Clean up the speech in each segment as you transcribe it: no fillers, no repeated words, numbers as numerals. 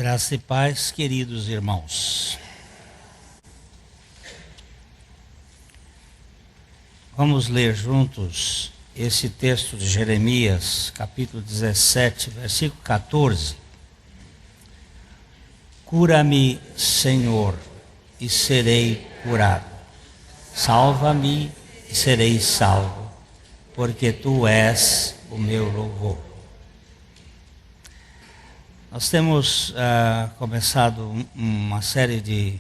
Graça e paz, queridos irmãos. Vamos ler juntos esse texto de Jeremias, capítulo 17, versículo 14. Cura-me, Senhor, e serei curado. Salva-me e serei salvo, porque Tu és o meu louvor. Nós temos começado uma série de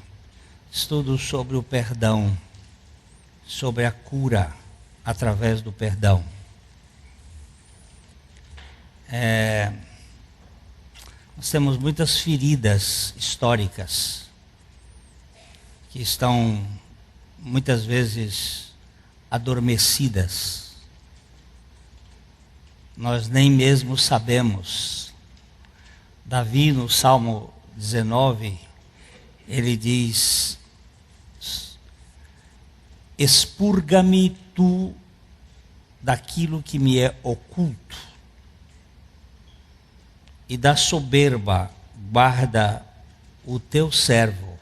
estudos sobre o perdão, sobre a cura através do perdão. Nós temos muitas feridas históricas que estão muitas vezes adormecidas. Nós nem mesmo sabemos. Davi, no Salmo 19, ele diz: expurga-me tu daquilo que me é oculto, e da soberba guarda o teu servo,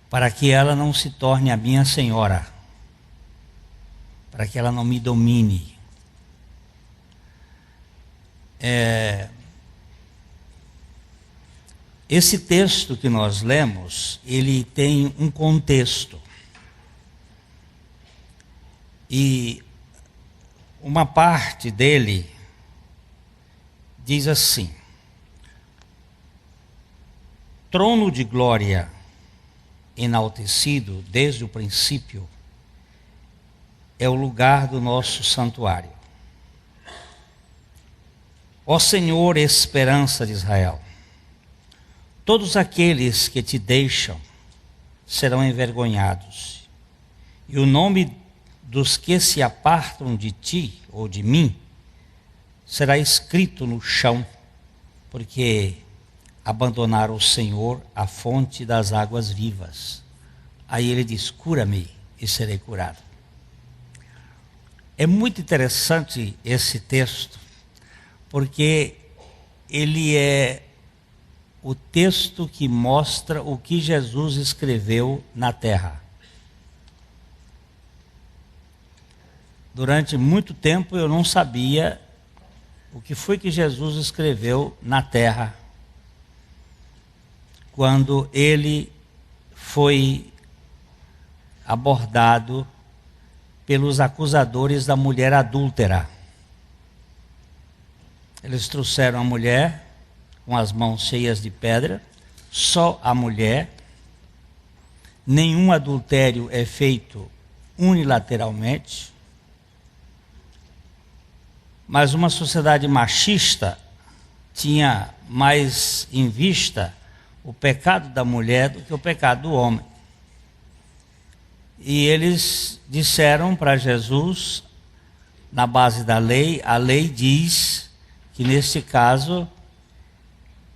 para que ela não se torne a minha senhora, para que ela não me domine. Esse texto que nós lemos, ele tem um contexto. E uma parte dele diz assim: trono de glória enaltecido desde o princípio é o lugar do nosso santuário. Ó Senhor, esperança de Israel, todos aqueles que te deixam serão envergonhados, e o nome dos que se apartam de ti ou de mim será escrito no chão, porque abandonaram o Senhor, a fonte das águas vivas. Aí ele diz: cura-me e serei curado. É muito interessante esse texto, porque ele é o texto que mostra o que Jesus escreveu na terra. Durante muito tempo eu não sabia o que foi que Jesus escreveu na terra, quando ele foi abordado pelos acusadores da mulher adúltera. Eles trouxeram a mulher com as mãos cheias de pedra, só a mulher. Nenhum adultério é feito unilateralmente, mas uma sociedade machista tinha mais em vista o pecado da mulher do que o pecado do homem. E eles disseram para Jesus, na base da lei, a lei diz que neste caso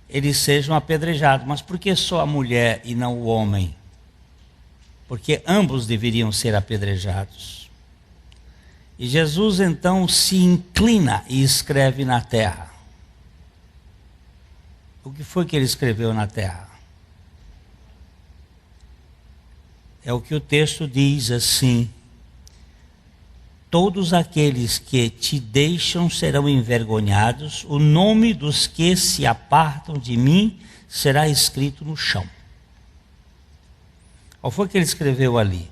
eles sejam apedrejados. Mas por que só a mulher e não o homem? Porque ambos deveriam ser apedrejados. E Jesus então se inclina e escreve na terra. O que foi que ele escreveu na terra? É o que o texto diz assim: todos aqueles que te deixam serão envergonhados, o nome dos que se apartam de mim será escrito no chão. Qual foi que ele escreveu ali?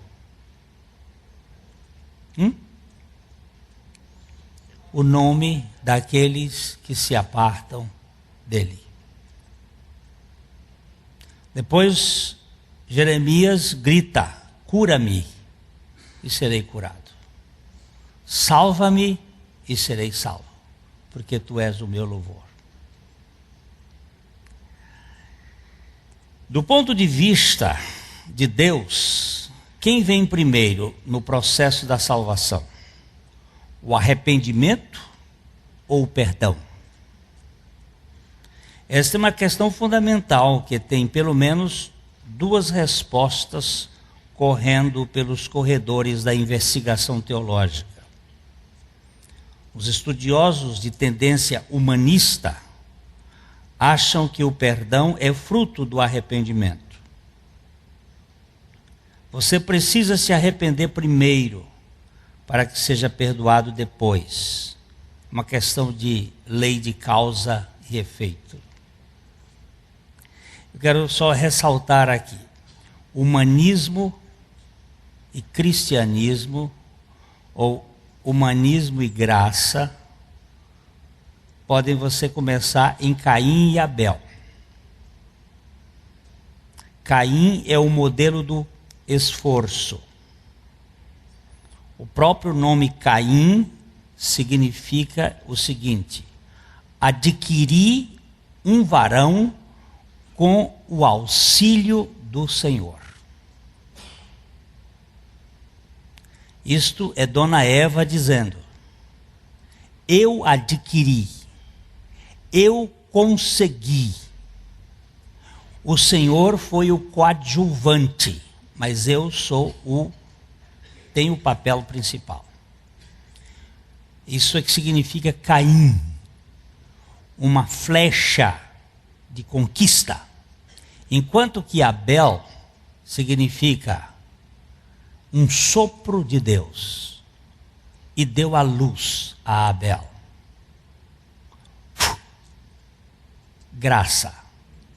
O nome daqueles que se apartam dele. Depois Jeremias grita: cura-me e serei curado. Salva-me e serei salvo, porque Tu és o meu louvor. Do ponto de vista de Deus, quem vem primeiro no processo da salvação? O arrependimento ou o perdão? Esta é uma questão fundamental que tem pelo menos duas respostas correndo pelos corredores da investigação teológica. Os estudiosos de tendência humanista acham que o perdão é fruto do arrependimento. Você precisa se arrepender primeiro, para que seja perdoado depois. Uma questão de lei de causa e efeito. Eu quero só ressaltar aqui: humanismo e cristianismo, ou humanismo e graça, podem você começar em Caim e Abel. Caim é o modelo do esforço. O próprio nome Caim significa o seguinte: adquirir um varão com o auxílio do Senhor. Isto é Dona Eva dizendo: eu adquiri, eu consegui. O Senhor foi o coadjuvante, mas eu tenho o papel principal. Isso é que significa Caim, uma flecha de conquista, enquanto que Abel significa um sopro de Deus, e deu a luz a Abel. Graça.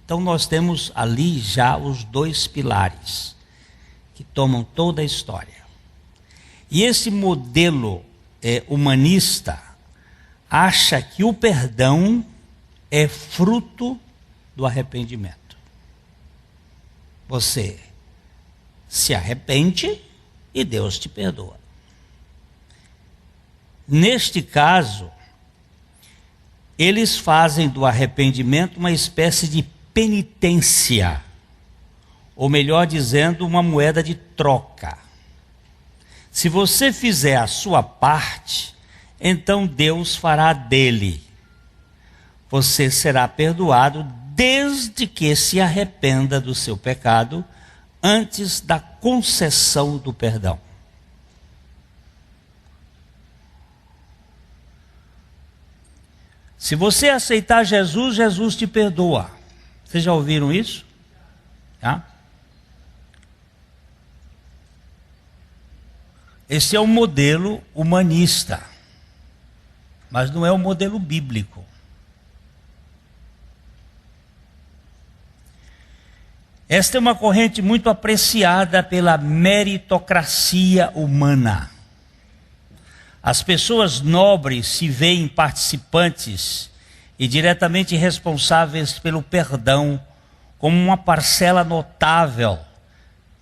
Então nós temos ali já os dois pilares que tomam toda a história. E esse modelo humanista acha que o perdão é fruto do arrependimento. Você se arrepende e Deus te perdoa. Neste caso, eles fazem do arrependimento uma espécie de penitência, ou melhor dizendo, uma moeda de troca. Se você fizer a sua parte, então Deus fará dele. Você será perdoado desde que se arrependa do seu pecado antes da concessão do perdão. Se você aceitar Jesus, Jesus te perdoa. Vocês já ouviram isso? Tá? Esse é o modelo humanista, mas não é o modelo bíblico. Esta é uma corrente muito apreciada pela meritocracia humana. As pessoas nobres se veem participantes e diretamente responsáveis pelo perdão, como uma parcela notável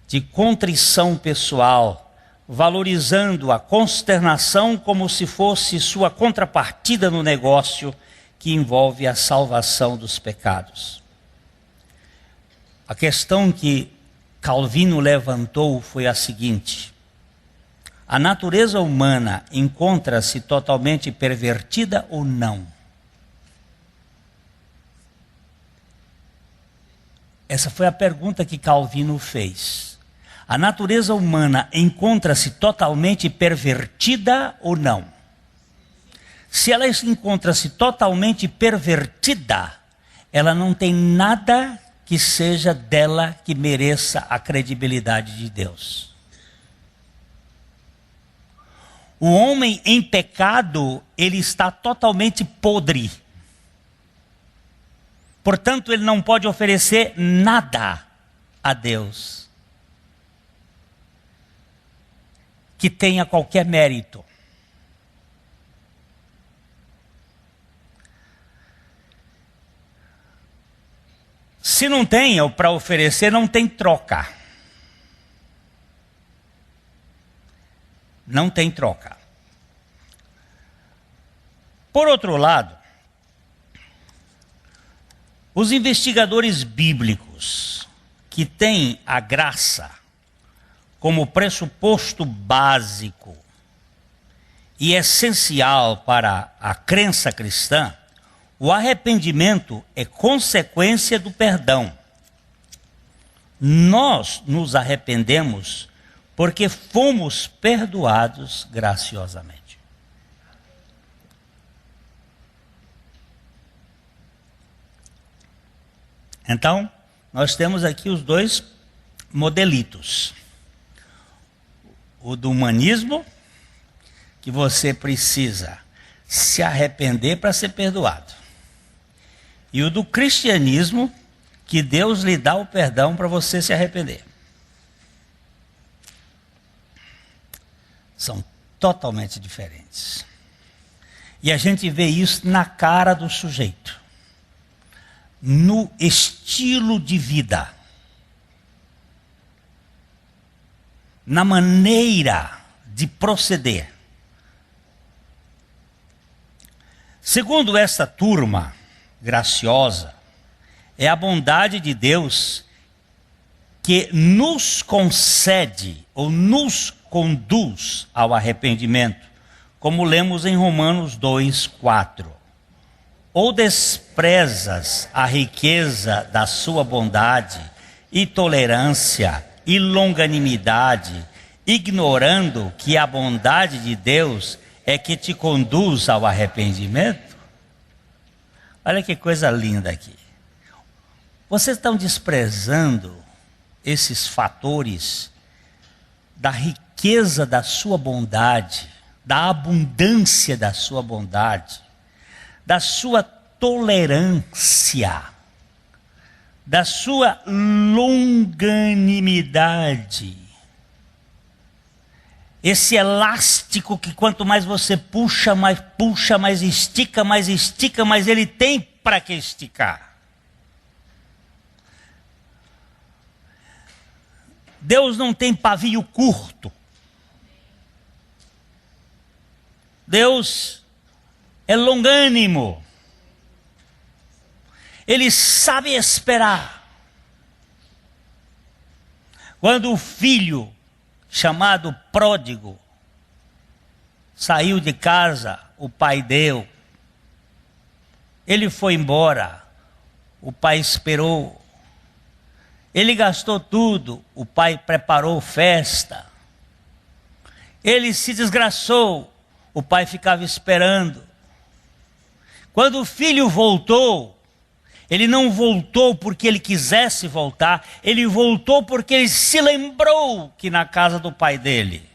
de contrição pessoal, valorizando a consternação como se fosse sua contrapartida no negócio que envolve a salvação dos pecados. A questão que Calvino levantou foi a seguinte: a natureza humana encontra-se totalmente pervertida ou não? Essa foi a pergunta que Calvino fez. A natureza humana encontra-se totalmente pervertida ou não? Se ela encontra-se totalmente pervertida, ela não tem nada que seja dela que mereça a credibilidade de Deus. O homem em pecado, ele está totalmente podre. Portanto, ele não pode oferecer nada a Deus que tenha qualquer mérito. Se não tem para oferecer, não tem troca. Não tem troca. Por outro lado, os investigadores bíblicos que têm a graça como pressuposto básico e essencial para a crença cristã, o arrependimento é consequência do perdão. Nós nos arrependemos porque fomos perdoados graciosamente. Então, nós temos aqui os dois modelitos. O do humanismo, que você precisa se arrepender para ser perdoado. E o do cristianismo, que Deus lhe dá o perdão para você se arrepender. São totalmente diferentes. E a gente vê isso na cara do sujeito, no estilo de vida, na maneira de proceder. Segundo esta turma graciosa, é a bondade de Deus que nos concede ou nos conduz ao arrependimento, como lemos em Romanos 2:4. Ou desprezas a riqueza da sua bondade e tolerância e longanimidade, ignorando que a bondade de Deus é que te conduz ao arrependimento? Olha que coisa linda aqui. Vocês estão desprezando esses fatores da riqueza da sua bondade, da abundância da sua bondade, da sua tolerância, da sua longanimidade. Esse elástico que quanto mais você puxa, mais estica, mais ele tem para que esticar. Deus não tem pavio curto. Deus é longânimo. Ele sabe esperar. Quando o filho, chamado pródigo, saiu de casa, o pai deu. Ele foi embora, o pai esperou. Ele gastou tudo, o pai preparou festa. Ele se desgraçou, o pai ficava esperando. Quando o filho voltou, ele não voltou porque ele quisesse voltar, ele voltou porque ele se lembrou que na casa do pai dele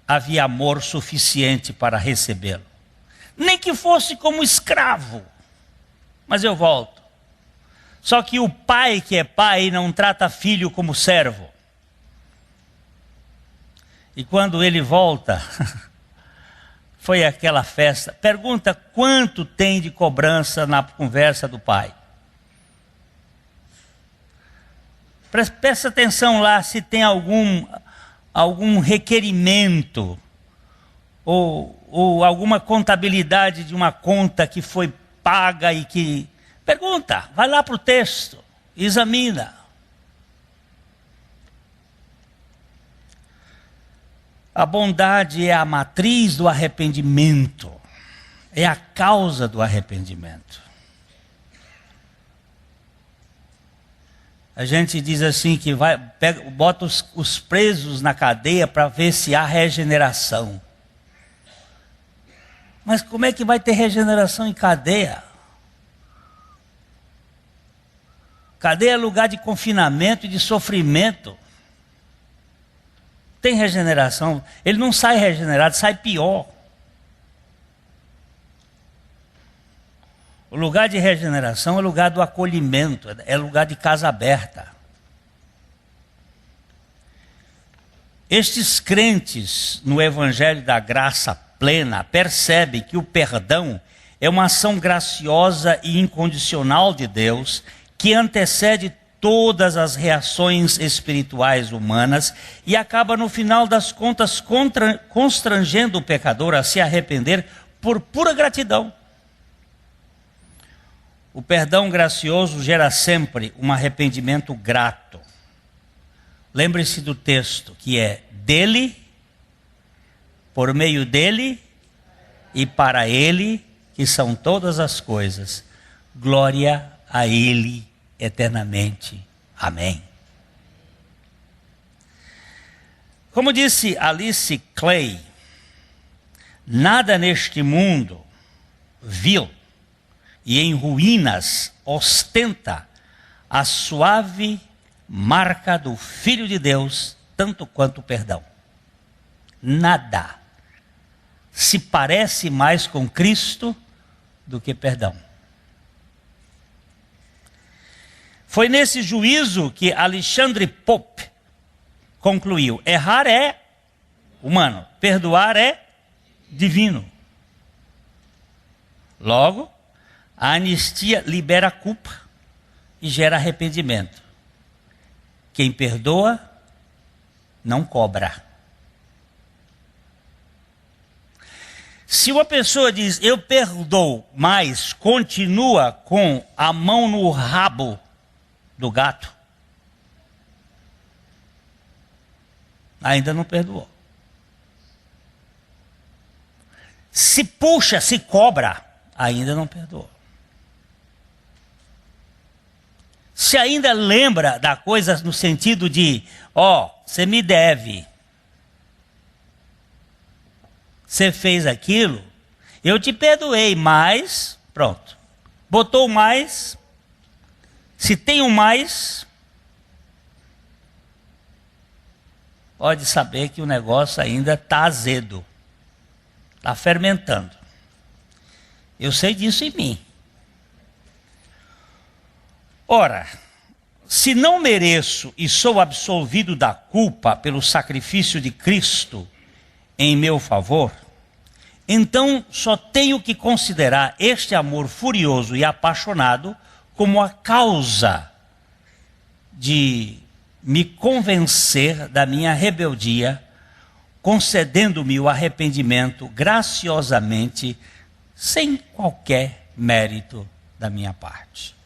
havia amor suficiente para recebê-lo. Nem que fosse como escravo, mas eu volto. Só que o pai que é pai não trata filho como servo. E quando ele volta, foi aquela festa. Pergunta quanto tem de cobrança na conversa do pai. Presta atenção lá se tem algum requerimento ou alguma contabilidade de uma conta que foi paga e que... Pergunta, vai lá para o texto, examina. A bondade é a matriz do arrependimento, é a causa do arrependimento. A gente diz assim que bota os presos na cadeia para ver se há regeneração. Mas como é que vai ter regeneração em cadeia? Cadeia é lugar de confinamento e de sofrimento. Tem regeneração. Ele não sai regenerado, sai pior. O lugar de regeneração é lugar do acolhimento, é lugar de casa aberta. Estes crentes no Evangelho da Graça Plena percebem que o perdão é uma ação graciosa e incondicional de Deus que antecede todas as reações espirituais humanas e acaba no final das contas constrangendo o pecador a se arrepender por pura gratidão. O perdão gracioso gera sempre um arrependimento grato. Lembre-se do texto que é dele, por meio dele e para ele, que são todas as coisas. Glória a ele eternamente. Amém. Como disse Alice Clay, nada neste mundo vil e em ruínas ostenta a suave marca do Filho de Deus, tanto quanto o perdão. Nada se parece mais com Cristo do que perdão. Foi nesse juízo que Alexandre Pope concluiu: errar é humano, perdoar é divino. Logo, a anistia libera a culpa e gera arrependimento. Quem perdoa não cobra. Se uma pessoa diz eu perdoo, mas continua com a mão no rabo do gato, ainda não perdoou. Se puxa, se cobra, ainda não perdoou. Se ainda lembra da coisa no sentido de, você me deve, você fez aquilo, eu te perdoei, mas, pronto. Botou mais, se tem um mais, pode saber que o negócio ainda está azedo, está fermentando. Eu sei disso em mim. Ora, se não mereço e sou absolvido da culpa pelo sacrifício de Cristo em meu favor, então só tenho que considerar este amor furioso e apaixonado como a causa de me convencer da minha rebeldia, concedendo-me o arrependimento graciosamente, sem qualquer mérito da minha parte.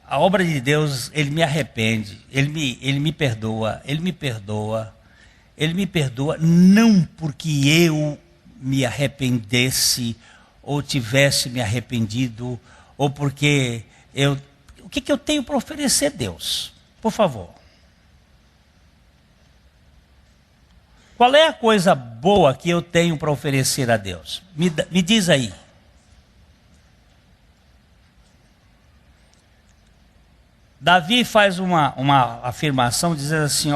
A obra de Deus, Ele me arrepende, Ele me perdoa, Ele me perdoa não porque eu me arrependesse, ou tivesse me arrependido, ou porque eu... O que eu tenho para oferecer a Deus? Por favor. Qual é a coisa boa que eu tenho para oferecer a Deus? Me diz aí. Davi faz uma afirmação dizendo assim,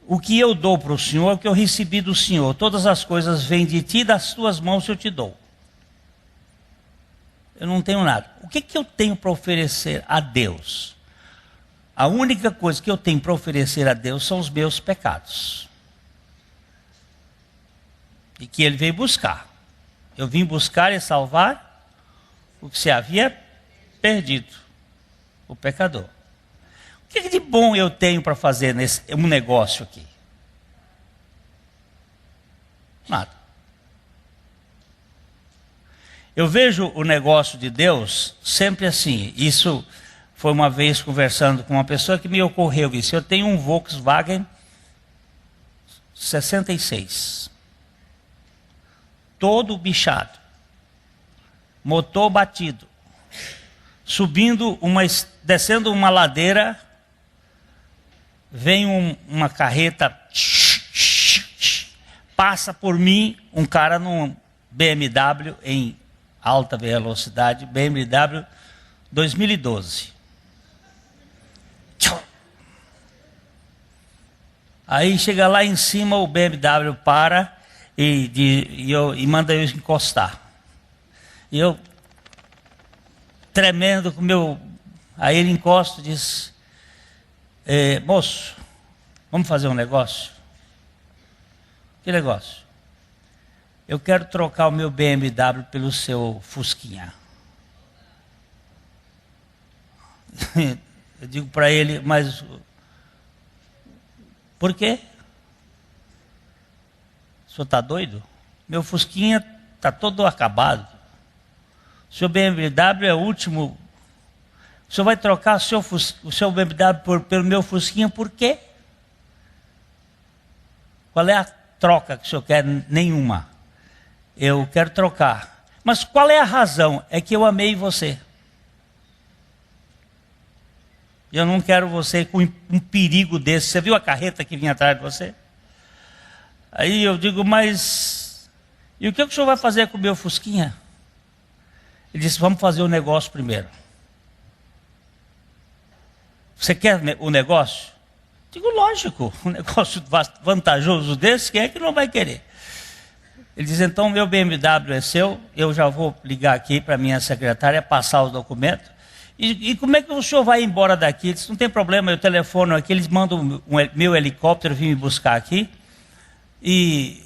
o que eu dou para o Senhor é o que eu recebi do Senhor. Todas as coisas vêm de ti, das tuas mãos eu te dou. Eu não tenho nada. O que eu tenho para oferecer a Deus? A única coisa que eu tenho para oferecer a Deus são os meus pecados. E que Ele veio buscar. Eu vim buscar e salvar o que se havia perdido. O pecador. O que de bom eu tenho para fazer nesse um negócio aqui? Nada. Eu vejo o negócio de Deus sempre assim. Isso foi uma vez conversando com uma pessoa que me ocorreu isso. Eu tenho um Volkswagen 66. Todo bichado. Motor batido. Descendo uma ladeira, vem uma carreta, passa por mim um cara num BMW em alta velocidade, BMW 2012. Aí chega lá em cima, o BMW para e manda eu encostar. E eu, tremendo com o meu... Aí ele encosta e diz, moço, vamos fazer um negócio? Que negócio? Eu quero trocar o meu BMW pelo seu Fusquinha. Eu digo para ele, mas... Por quê? O senhor está doido? Meu Fusquinha está todo acabado. O seu BMW é o último. O senhor vai trocar o seu BMW pelo meu Fusquinha por quê? Qual é a troca que o senhor quer? Nenhuma. Eu quero trocar. Mas qual é a razão? É que eu amei você. Eu não quero você com um perigo desse. Você viu a carreta que vinha atrás de você? Aí eu digo, mas E o que o senhor vai fazer com o meu fusquinha? Ele disse, vamos fazer o negócio primeiro. Você quer o negócio? Digo, lógico, um negócio vantajoso desse, quem é que não vai querer? Ele diz, então meu BMW é seu, eu já vou ligar aqui para minha secretária, passar os documentos. E como é que o senhor vai embora daqui? Ele disse, não tem problema, eu telefono aqui, eles mandam meu helicóptero vir me buscar aqui. E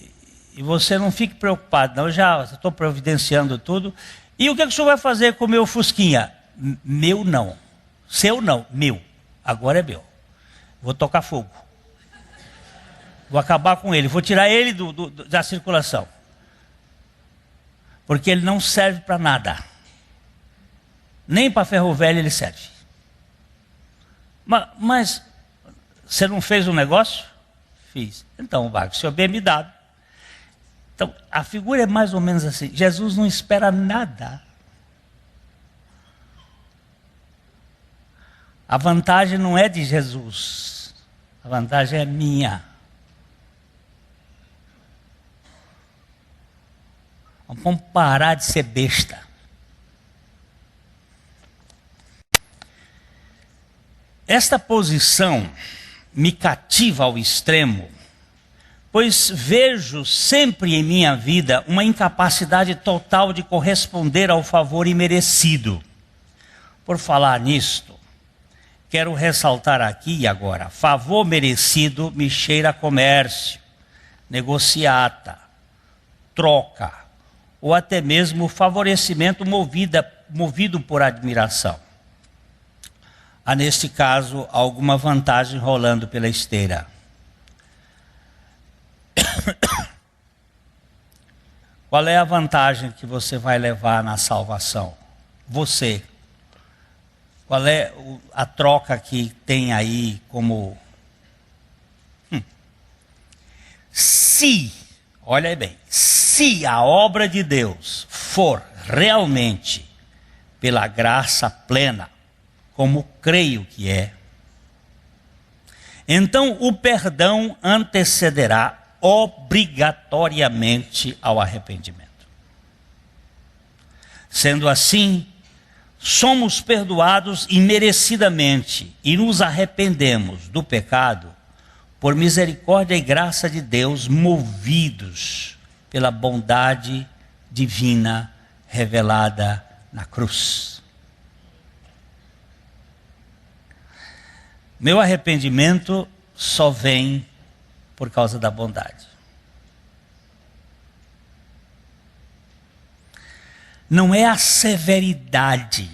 você não fique preocupado, não, eu já estou providenciando tudo. E o que o senhor vai fazer com o meu fusquinha? Meu não, seu não, meu. Agora é meu. Vou tocar fogo. Vou acabar com ele. Vou tirar ele da circulação. Porque ele não serve para nada. Nem para ferro velho ele serve. Mas você não fez um negócio? Fiz. Então vai, o senhor bem me dado. Então a figura é mais ou menos assim. Jesus não espera nada. A vantagem não é de Jesus, a vantagem é minha. Vamos parar de ser besta. Esta posição me cativa ao extremo, pois vejo sempre em minha vida uma incapacidade total de corresponder ao favor imerecido. Por falar nisto, quero ressaltar aqui e agora, favor merecido me cheira a comércio, negociata, troca, ou até mesmo favorecimento movido por admiração. Há neste caso alguma vantagem rolando pela esteira. Qual é a vantagem que você vai levar na salvação? Você. Qual é a troca que tem aí como... Se, olha bem, se a obra de Deus for realmente pela graça plena, como creio que é, então o perdão antecederá obrigatoriamente ao arrependimento. Sendo assim, somos perdoados imerecidamente e nos arrependemos do pecado por misericórdia e graça de Deus, movidos pela bondade divina revelada na cruz. Meu arrependimento só vem por causa da bondade. Não é a severidade,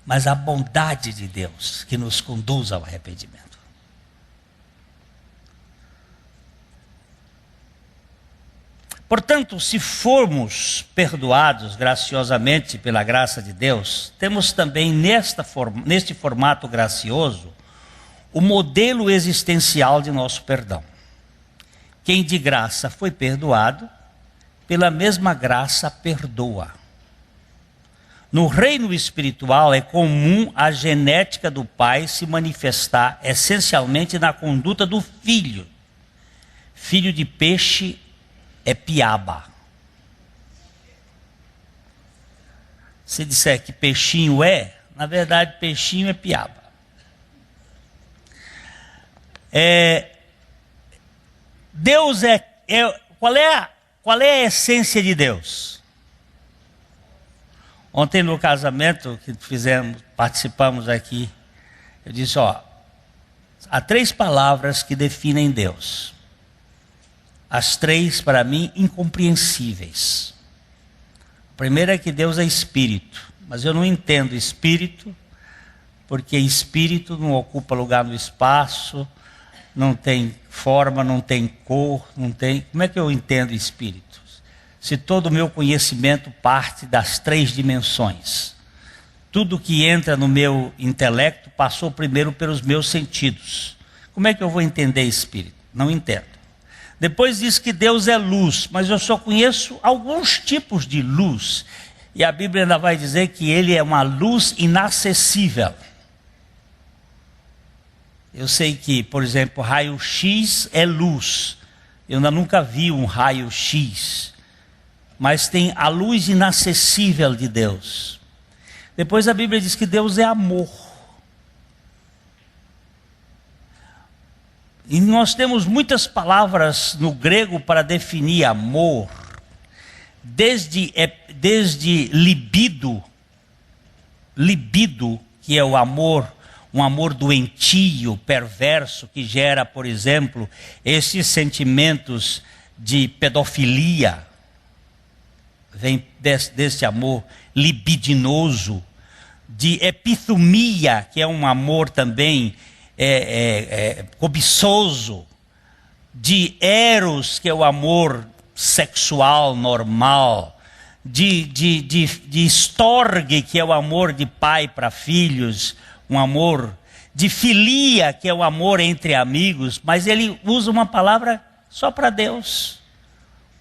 mas a bondade de Deus que nos conduz ao arrependimento. Portanto, se formos perdoados graciosamente pela graça de Deus, temos também neste formato gracioso o modelo existencial de nosso perdão. Quem de graça foi perdoado, pela mesma graça perdoa. No reino espiritual é comum a genética do pai se manifestar essencialmente na conduta do filho. Filho de peixe é piaba. Se disser que peixinho na verdade peixinho é piaba. Deus qual é a essência de Deus? Ontem no casamento que participamos aqui, eu disse, há 3 palavras que definem Deus. As 3, para mim, incompreensíveis. A primeira é que Deus é espírito, mas eu não entendo espírito, porque espírito não ocupa lugar no espaço, não tem forma, não tem cor, não tem... Como é que eu entendo espírito? Se todo o meu conhecimento parte das 3 dimensões. Tudo que entra no meu intelecto passou primeiro pelos meus sentidos. Como é que eu vou entender espírito? Não entendo. Depois diz que Deus é luz, mas eu só conheço alguns tipos de luz. E a Bíblia ainda vai dizer que ele é uma luz inacessível. Eu sei que, por exemplo, raio-x é luz. Eu ainda nunca vi um raio-x. mas tem a luz inacessível de Deus. Depois a Bíblia diz que Deus é amor. E nós temos muitas palavras no grego para definir amor, desde libido, que é o amor, um amor doentio, perverso, que gera, por exemplo, esses sentimentos de pedofilia, vem desse amor libidinoso, de epithumia, que é um amor também cobiçoso, de eros, que é o amor sexual normal, de storge, que é o amor de pai para filhos, um amor de filia, que é o amor entre amigos, mas ele usa uma palavra só para Deus,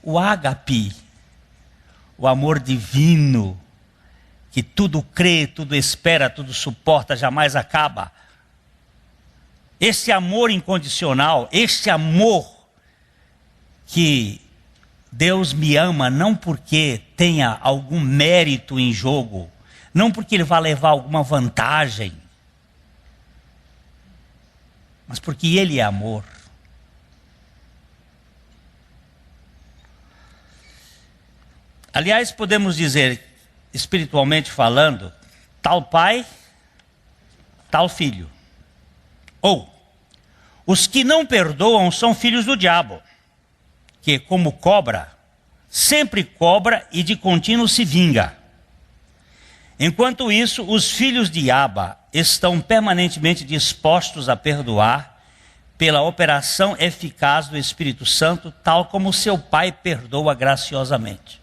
o ágape, o amor divino, que tudo crê, tudo espera, tudo suporta, jamais acaba. Esse amor incondicional, esse amor que Deus me ama não porque tenha algum mérito em jogo, não porque Ele vai levar alguma vantagem, mas porque Ele é amor. Aliás, podemos dizer, espiritualmente falando, tal pai, tal filho. Ou, os que não perdoam são filhos do diabo, que como cobra, sempre cobra e de contínuo se vinga. Enquanto isso, os filhos de Abba estão permanentemente dispostos a perdoar pela operação eficaz do Espírito Santo, tal como seu pai perdoa graciosamente.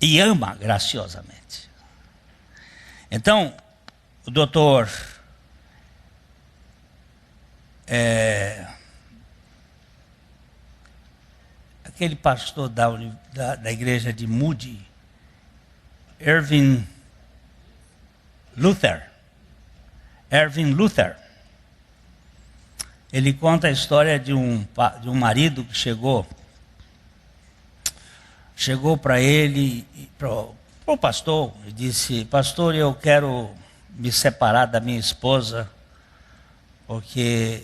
E ama graciosamente. Então, o doutor aquele pastor da igreja de Moody, Erwin Luther, ele conta a história de um marido que chegou para ele, para o pastor, e disse: pastor, eu quero me separar da minha esposa, porque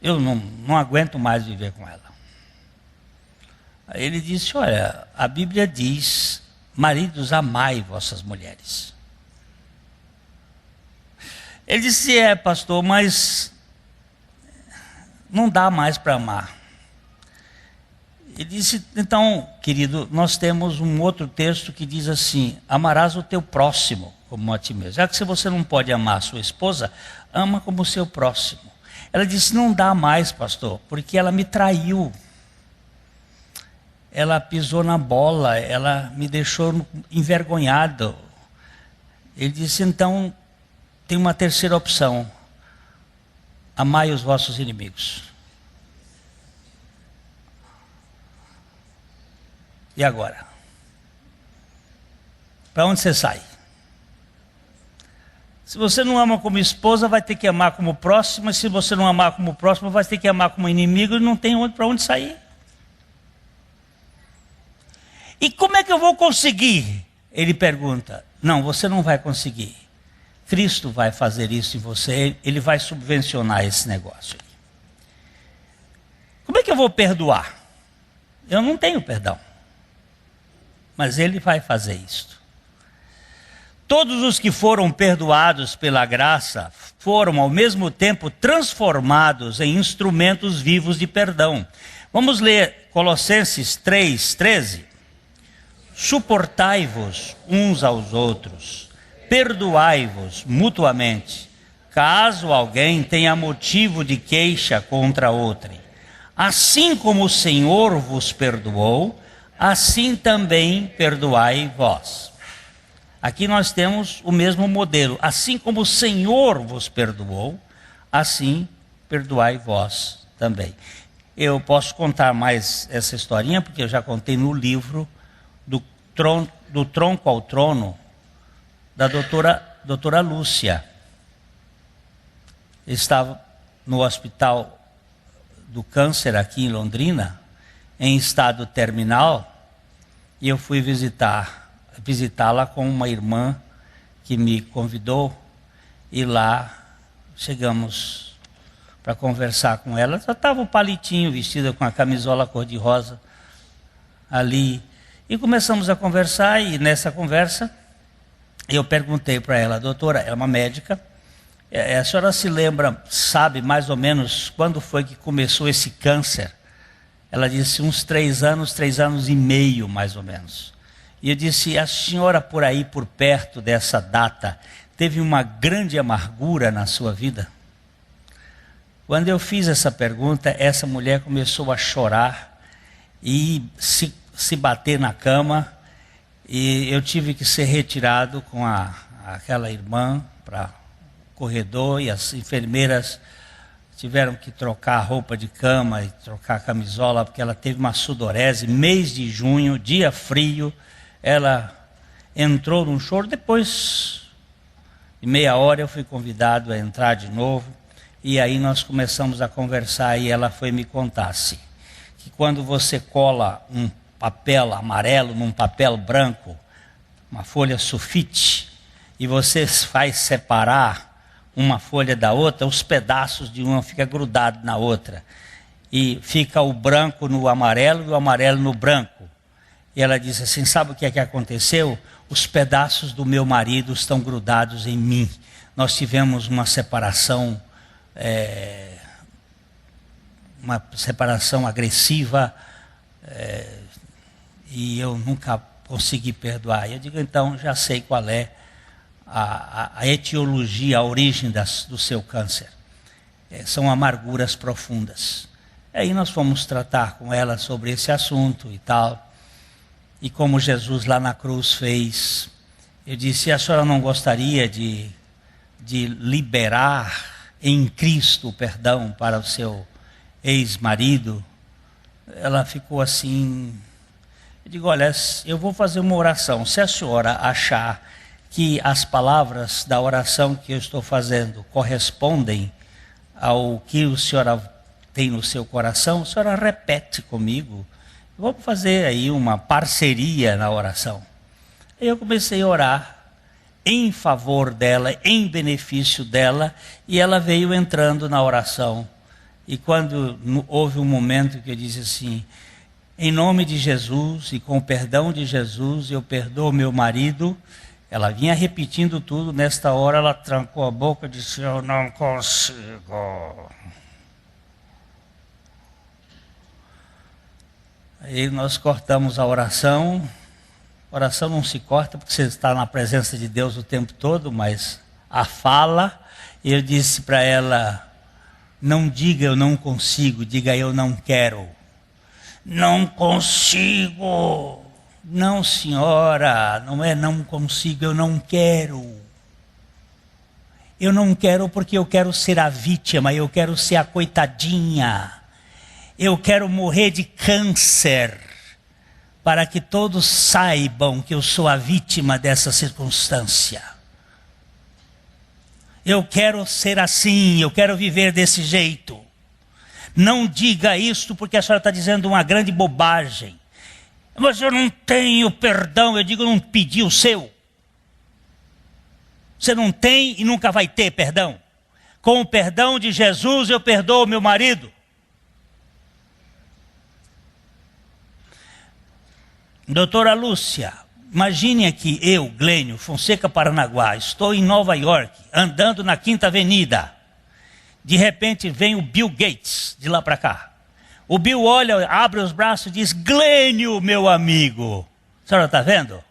eu não aguento mais viver com ela. Aí ele disse: olha, a Bíblia diz, maridos, amai vossas mulheres. Ele disse: pastor, mas não dá mais para amar. Ele disse: então, querido, nós temos um outro texto que diz assim: amarás o teu próximo como a ti mesmo. Já que se você não pode amar a sua esposa, ama como o seu próximo. Ela disse: não dá mais, pastor, porque ela me traiu. Ela pisou na bola, ela me deixou envergonhado. Ele disse: então, tem uma terceira opção: amai os vossos inimigos. E agora? Para onde você sai? Se você não ama como esposa, vai ter que amar como próximo. E se você não amar como próximo, vai ter que amar como inimigo. E não tem para onde sair. E como é que eu vou conseguir? Ele pergunta. Não, você não vai conseguir. Cristo vai fazer isso em você. Ele vai subvencionar esse negócio. Como é que eu vou perdoar? Eu não tenho perdão. Mas Ele vai fazer isso. Todos os que foram perdoados pela graça foram ao mesmo tempo transformados em instrumentos vivos de perdão. Vamos ler Colossenses 3:13. Suportai-vos uns aos outros, perdoai-vos mutuamente, caso alguém tenha motivo de queixa contra outrem. Assim como o Senhor vos perdoou, assim também perdoai vós. Aqui nós temos o mesmo modelo. Assim como o Senhor vos perdoou, assim perdoai vós também. Eu posso contar mais essa historinha, porque eu já contei no livro do Tronco ao Trono, da doutora Lúcia. Estava no hospital do câncer aqui em Londrina, em estado terminal, e eu fui visitá-la com uma irmã que me convidou, e lá chegamos para conversar com ela. Só estava o palitinho vestida com a camisola cor-de-rosa ali, e começamos a conversar, e nessa conversa eu perguntei para ela: doutora, ela é uma médica, a senhora se lembra, sabe mais ou menos quando foi que começou esse câncer? Ela disse uns 3 anos e meio mais ou menos. E eu disse: a senhora por aí, por perto dessa data, teve uma grande amargura na sua vida? Quando eu fiz essa pergunta, essa mulher começou a chorar e se bater na cama, e eu tive que ser retirado com aquela irmã para o corredor, e as enfermeiras tiveram que trocar a roupa de cama e trocar a camisola, porque ela teve uma sudorese, mês de junho, dia frio, ela entrou num choro. Depois de meia hora eu fui convidado a entrar de novo, e aí nós começamos a conversar, e ela foi me contar assim, que quando você cola um papel amarelo num papel branco, uma folha sulfite, e você faz separar uma folha da outra, os pedaços de uma ficam grudados na outra, e fica o branco no amarelo e o amarelo no branco. E ela disse assim: sabe o que é que aconteceu? Os pedaços do meu marido estão grudados em mim. Nós tivemos uma separação agressiva, e eu nunca consegui perdoar. Eu digo: então já sei qual é a etiologia, a origem do seu câncer. São amarguras profundas. Aí nós fomos tratar com ela sobre esse assunto e tal. E como Jesus lá na cruz fez, eu disse: a senhora não gostaria de liberar em Cristo o perdão para o seu ex-marido? Ela ficou assim. Eu digo: olha, eu vou fazer uma oração. Se a senhora achar que as palavras da oração que eu estou fazendo correspondem ao que a senhora tem no seu coração, a senhora repete comigo. Vamos fazer aí uma parceria na oração. Aí eu comecei a orar em favor dela, em benefício dela, e ela veio entrando na oração. E quando houve um momento que eu disse assim: em nome de Jesus e com o perdão de Jesus, eu perdoo meu marido. Ela vinha repetindo tudo. Nesta hora ela trancou a boca e disse: eu não consigo. Aí nós cortamos a oração. A oração não se corta porque você está na presença de Deus o tempo todo, mas a fala. E eu disse para ela: não diga eu não consigo, diga eu não quero. Não consigo. Não, senhora, não é não consigo, eu não quero. Eu não quero porque eu quero ser a vítima, eu quero ser a coitadinha. Eu quero morrer de câncer, para que todos saibam que eu sou a vítima dessa circunstância. Eu quero ser assim, eu quero viver desse jeito. Não diga isto porque a senhora está dizendo uma grande bobagem. Mas eu não tenho perdão. Eu digo: não pedi o seu. Você não tem e nunca vai ter perdão. Com o perdão de Jesus eu perdoo meu marido. Doutora Lúcia, imagine aqui eu, Glênio Fonseca Paranaguá, estou em Nova York, andando na Quinta Avenida. De repente vem o Bill Gates de lá para cá. O Bill olha, abre os braços e diz: Glênio, meu amigo. A senhora está vendo?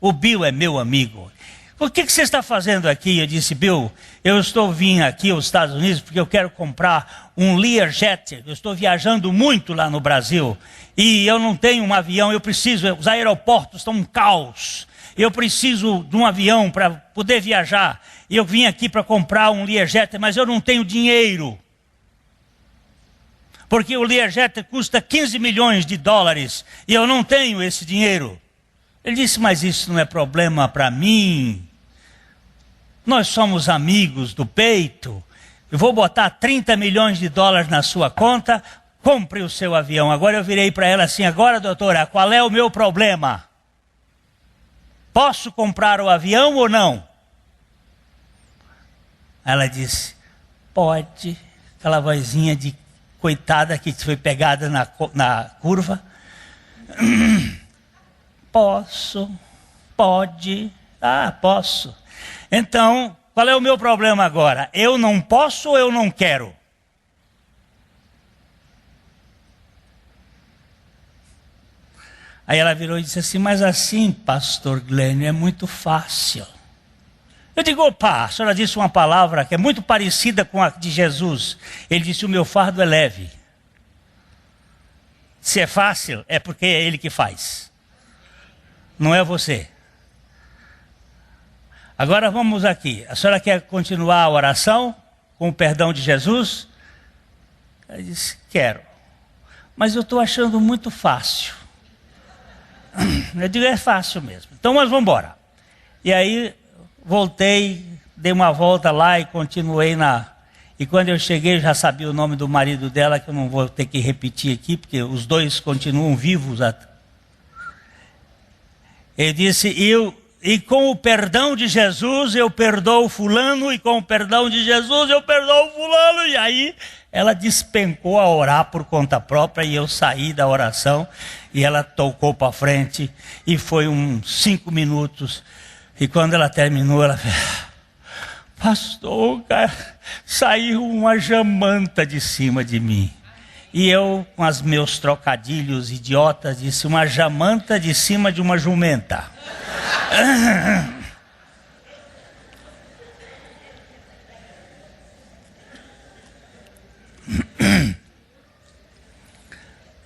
O Bill é meu amigo. O que você está fazendo aqui? Eu disse: Bill, eu estou vindo aqui aos Estados Unidos porque eu quero comprar um Learjet. Eu estou viajando muito lá no Brasil e eu não tenho um avião, eu preciso, os aeroportos estão um caos. Eu preciso de um avião para poder viajar. E eu vim aqui para comprar um Learjet, mas eu não tenho dinheiro. Porque o Learjet custa 15 milhões de dólares e eu não tenho esse dinheiro. Ele disse: mas isso não é problema para mim. Nós somos amigos do peito. Eu vou botar 30 milhões de dólares na sua conta. compre o seu avião. Agora eu virei para ela assim, agora doutora, qual é o meu problema? Posso comprar o avião ou não? Ela disse, pode. Aquela vozinha de coitada que foi pegada na curva. Posso, pode, posso. Então, qual é o meu problema agora? Eu não posso ou eu não quero? Aí ela virou e disse assim, mas assim, pastor Glênio, é muito fácil. Eu digo, opa, a senhora disse uma palavra que é muito parecida com a de Jesus. Ele disse, o meu fardo é leve. Se é fácil, é porque é ele que faz. Não é você. Agora vamos aqui. A senhora quer continuar a oração com o perdão de Jesus? Ela disse, quero. Mas eu estou achando muito fácil. Eu digo, é fácil mesmo. Então nós vamos embora. E aí voltei, dei uma volta lá e continuei E quando eu cheguei, eu já sabia o nome do marido dela, que eu não vou ter que repetir aqui, porque os dois continuam vivos. Ele disse, e com o perdão de Jesus eu perdoo fulano, e com o perdão de Jesus eu perdoo fulano. E aí ela despencou a orar por conta própria, e eu saí da oração, e ela tocou para frente, e foi uns 5 minutos. E quando ela terminou, ela fez, pastor, cara, saiu uma jamanta de cima de mim. E eu, com os meus trocadilhos idiotas, disse, uma jamanta de cima de uma jumenta.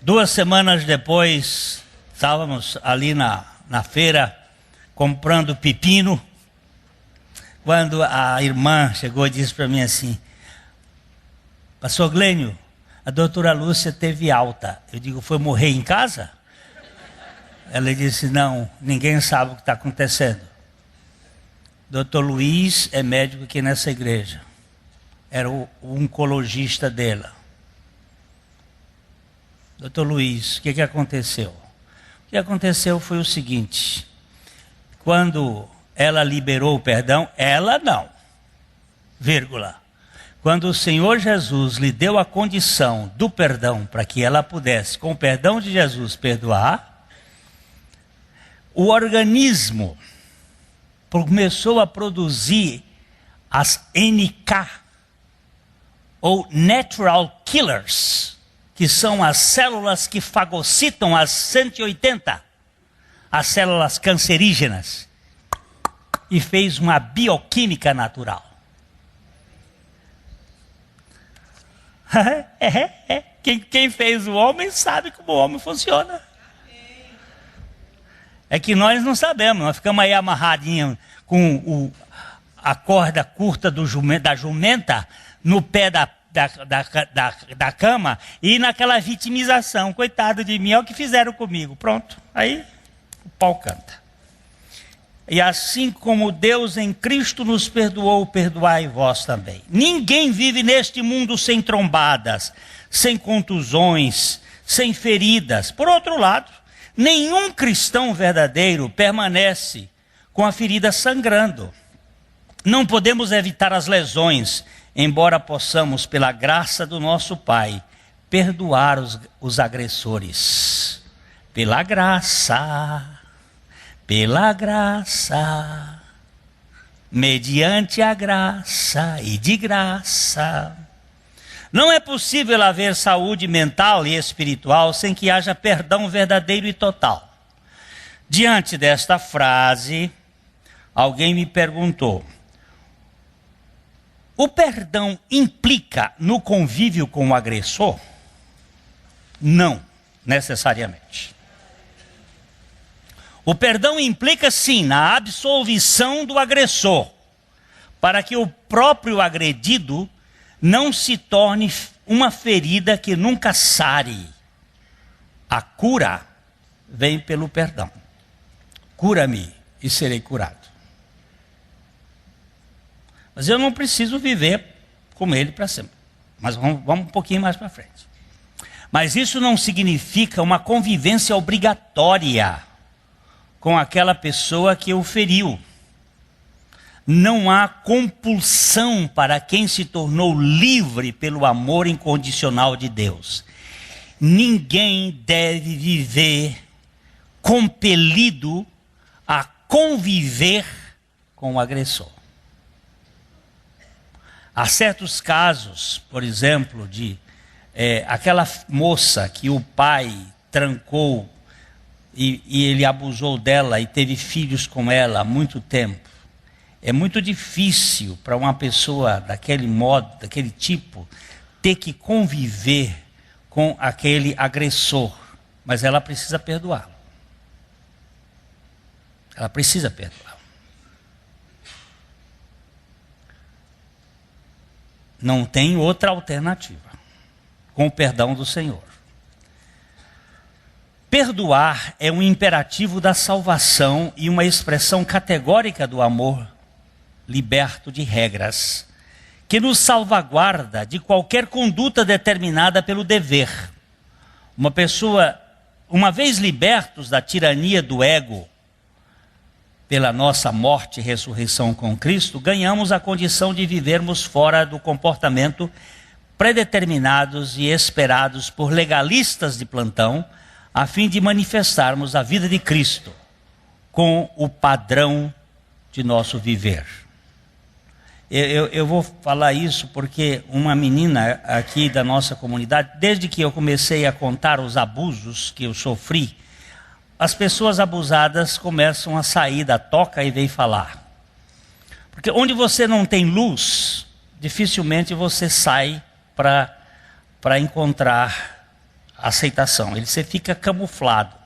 2 semanas depois, estávamos ali na feira, comprando pepino, quando a irmã chegou e disse para mim assim, pastor Glênio, a doutora Lúcia teve alta. Eu digo, foi morrer em casa? Ela disse, não, ninguém sabe o que está acontecendo. Doutor Luiz é médico aqui nessa igreja. Era o oncologista dela. Doutor Luiz, o que aconteceu? O que aconteceu foi o seguinte, quando ela liberou o perdão, ela não, vírgula. Quando o Senhor Jesus lhe deu a condição do perdão para que ela pudesse, com o perdão de Jesus, perdoar, o organismo começou a produzir as NK, ou Natural Killers, que são as células que fagocitam as 180, as células cancerígenas, e fez uma bioquímica natural. Quem fez o homem sabe como o homem funciona. É que nós não sabemos, nós ficamos aí amarradinhos com a corda curta da jumenta no pé da cama e naquela vitimização. Coitado de mim, é o que fizeram comigo. Pronto, aí o pau canta. E assim como Deus em Cristo nos perdoou, perdoai vós também. Ninguém vive neste mundo sem trombadas, sem contusões, sem feridas. Por outro lado, nenhum cristão verdadeiro permanece com a ferida sangrando. Não podemos evitar as lesões, embora possamos, pela graça do nosso Pai, perdoar os agressores. Pela graça, mediante a graça e de graça. Não é possível haver saúde mental e espiritual sem que haja perdão verdadeiro e total. Diante desta frase, alguém me perguntou, o perdão implica no convívio com o agressor? Não, necessariamente. O perdão implica sim na absolvição do agressor, para que o próprio agredido não se torne uma ferida que nunca sare. A cura vem pelo perdão. Cura-me e serei curado. Mas eu não preciso viver com ele para sempre. Mas vamos um pouquinho mais para frente. Mas isso não significa uma convivência obrigatória com aquela pessoa que o feriu. Não há compulsão para quem se tornou livre pelo amor incondicional de Deus. Ninguém deve viver compelido a conviver com o agressor. Há certos casos, por exemplo, de aquela moça que o pai trancou e ele abusou dela e teve filhos com ela há muito tempo. É muito difícil para uma pessoa daquele modo, daquele tipo, ter que conviver com aquele agressor. Mas ela precisa perdoá-lo. Ela precisa perdoá-lo. Não tem outra alternativa, com o perdão do Senhor. Perdoar é um imperativo da salvação e uma expressão categórica do amor liberto de regras, que nos salvaguarda de qualquer conduta determinada pelo dever. Uma pessoa, uma vez libertos da tirania do ego, pela nossa morte e ressurreição com Cristo, ganhamos a condição de vivermos fora do comportamento predeterminados e esperados por legalistas de plantão, a fim de manifestarmos a vida de Cristo com o padrão de nosso viver. Eu vou falar isso porque uma menina aqui da nossa comunidade, desde que eu comecei a contar os abusos que eu sofri, as pessoas abusadas começam a sair da toca e vêm falar. Porque onde você não tem luz, dificilmente você sai para encontrar aceitação. Você fica camuflado.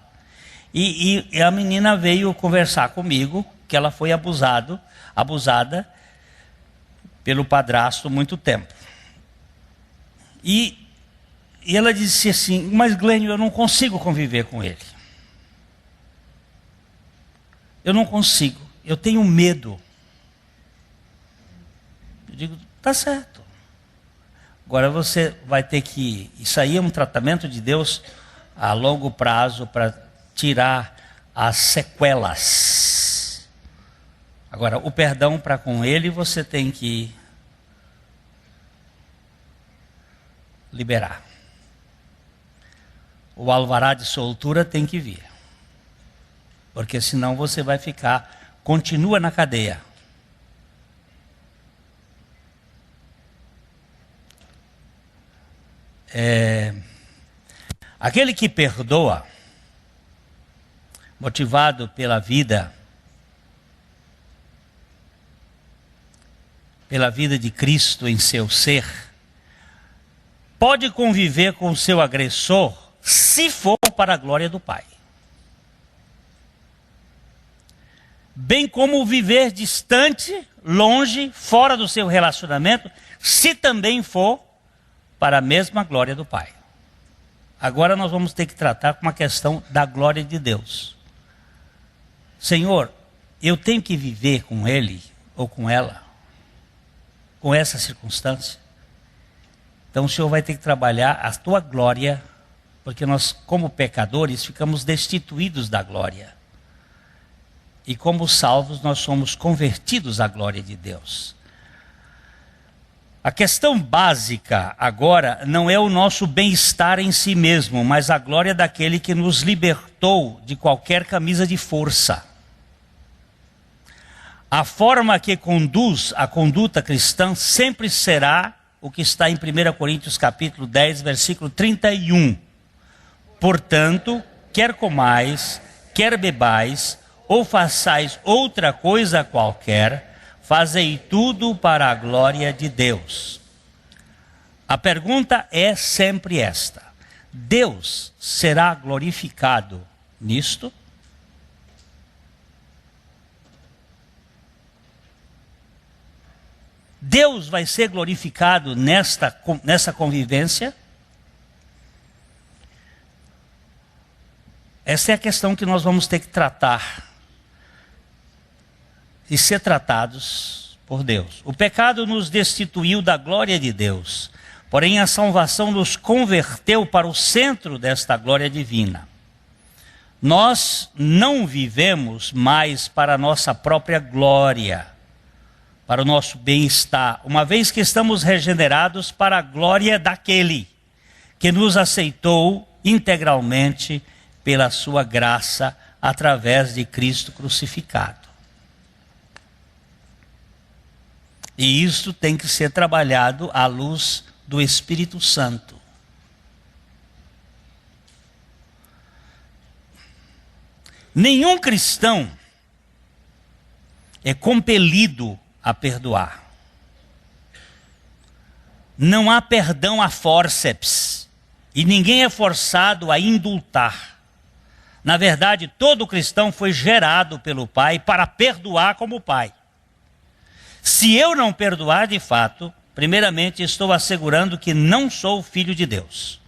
E a menina veio conversar comigo, que ela foi abusada pelo padrasto há muito tempo. E ela disse assim, mas Glênio, eu não consigo conviver com ele. Eu não consigo, eu tenho medo. Eu digo, tá certo. Agora você vai ter que... Isso aí é um tratamento de Deus a longo prazo para tirar as sequelas. Agora, o perdão para com ele você tem que liberar. O alvará de soltura tem que vir. Porque senão você vai ficar, continua na cadeia. Aquele que perdoa, motivado pela vida de Cristo em seu ser, pode conviver com o seu agressor, se for para a glória do Pai. Bem como viver distante, longe, fora do seu relacionamento, se também for para a mesma glória do Pai. Agora nós vamos ter que tratar com uma questão da glória de Deus. Senhor, eu tenho que viver com ele ou com ela, com essa circunstância. Então o Senhor vai ter que trabalhar a tua glória, porque nós, como pecadores, ficamos destituídos da glória. E como salvos, nós somos convertidos à glória de Deus. A questão básica agora não é o nosso bem-estar em si mesmo, mas a glória daquele que nos libertou de qualquer camisa de força. A forma que conduz a conduta cristã sempre será o que está em 1 Coríntios capítulo 10, versículo 31. Portanto, quer comais, quer bebais, ou façais outra coisa qualquer, fazei tudo para a glória de Deus. A pergunta é sempre esta: Deus será glorificado nisto? Deus vai ser glorificado nessa convivência? Essa é a questão que nós vamos ter que tratar e ser tratados por Deus. O pecado nos destituiu da glória de Deus. Porém, a salvação nos converteu para o centro desta glória divina. Nós não vivemos mais para a nossa própria glória, para o nosso bem-estar, uma vez que estamos regenerados para a glória daquele que nos aceitou integralmente pela sua graça através de Cristo crucificado. E isso tem que ser trabalhado à luz do Espírito Santo. Nenhum cristão é compelido a perdoar. Não há perdão a fórceps e ninguém é forçado a indultar. Na verdade, todo cristão foi gerado pelo Pai para perdoar como Pai. Se eu não perdoar de fato, primeiramente estou assegurando que não sou filho de Deus.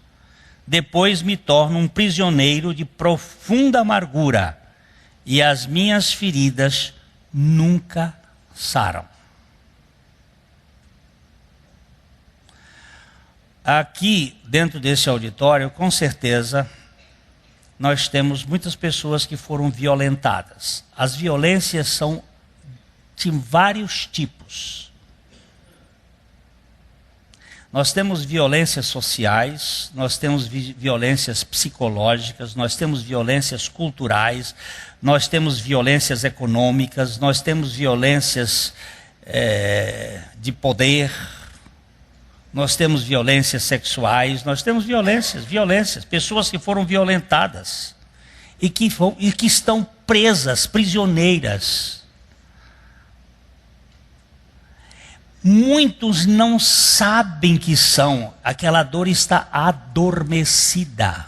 Depois me torno um prisioneiro de profunda amargura e as minhas feridas nunca saram. Aqui dentro desse auditório, com certeza, nós temos muitas pessoas que foram violentadas. As violências são de vários tipos. Nós temos violências sociais, nós temos violências psicológicas, nós temos violências culturais, nós temos violências econômicas, nós temos violências de poder, nós temos violências sexuais, nós temos violências, pessoas que foram violentadas e que estão presas, prisioneiras. Muitos não sabem que são, aquela dor está adormecida.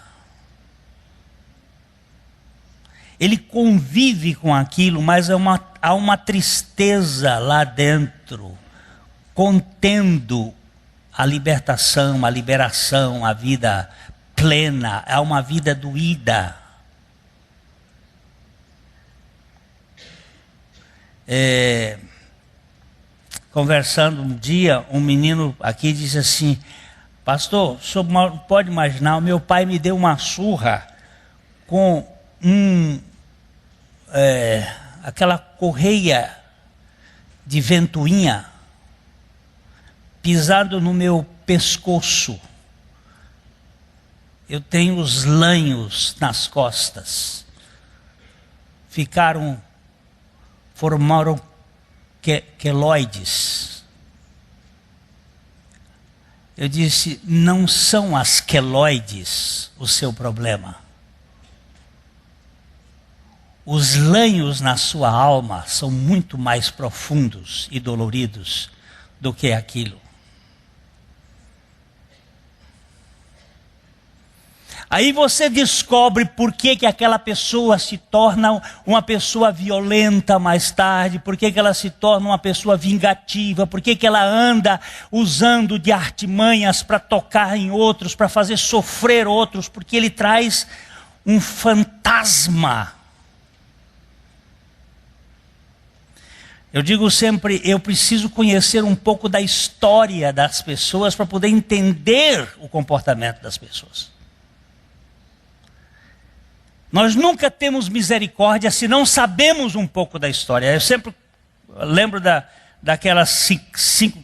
Ele convive com aquilo, mas há uma tristeza lá dentro, contendo a libertação, a liberação, a vida plena, há uma vida doída. Conversando um dia, um menino aqui disse assim: pastor, o senhor não pode imaginar, o meu pai me deu uma surra com aquela correia de ventoinha pisado no meu pescoço. Eu tenho os lanhos nas costas. Formaram queloides. Eu disse: não são as queloides o seu problema. Os lanhos na sua alma são muito mais profundos e doloridos do que aquilo. Aí você descobre por que aquela pessoa se torna uma pessoa violenta mais tarde, por que ela se torna uma pessoa vingativa, por que ela anda usando de artimanhas para tocar em outros, para fazer sofrer outros, porque ele traz um fantasma. Eu digo sempre, eu preciso conhecer um pouco da história das pessoas para poder entender o comportamento das pessoas. Nós nunca temos misericórdia se não sabemos um pouco da história. Eu sempre lembro daquelas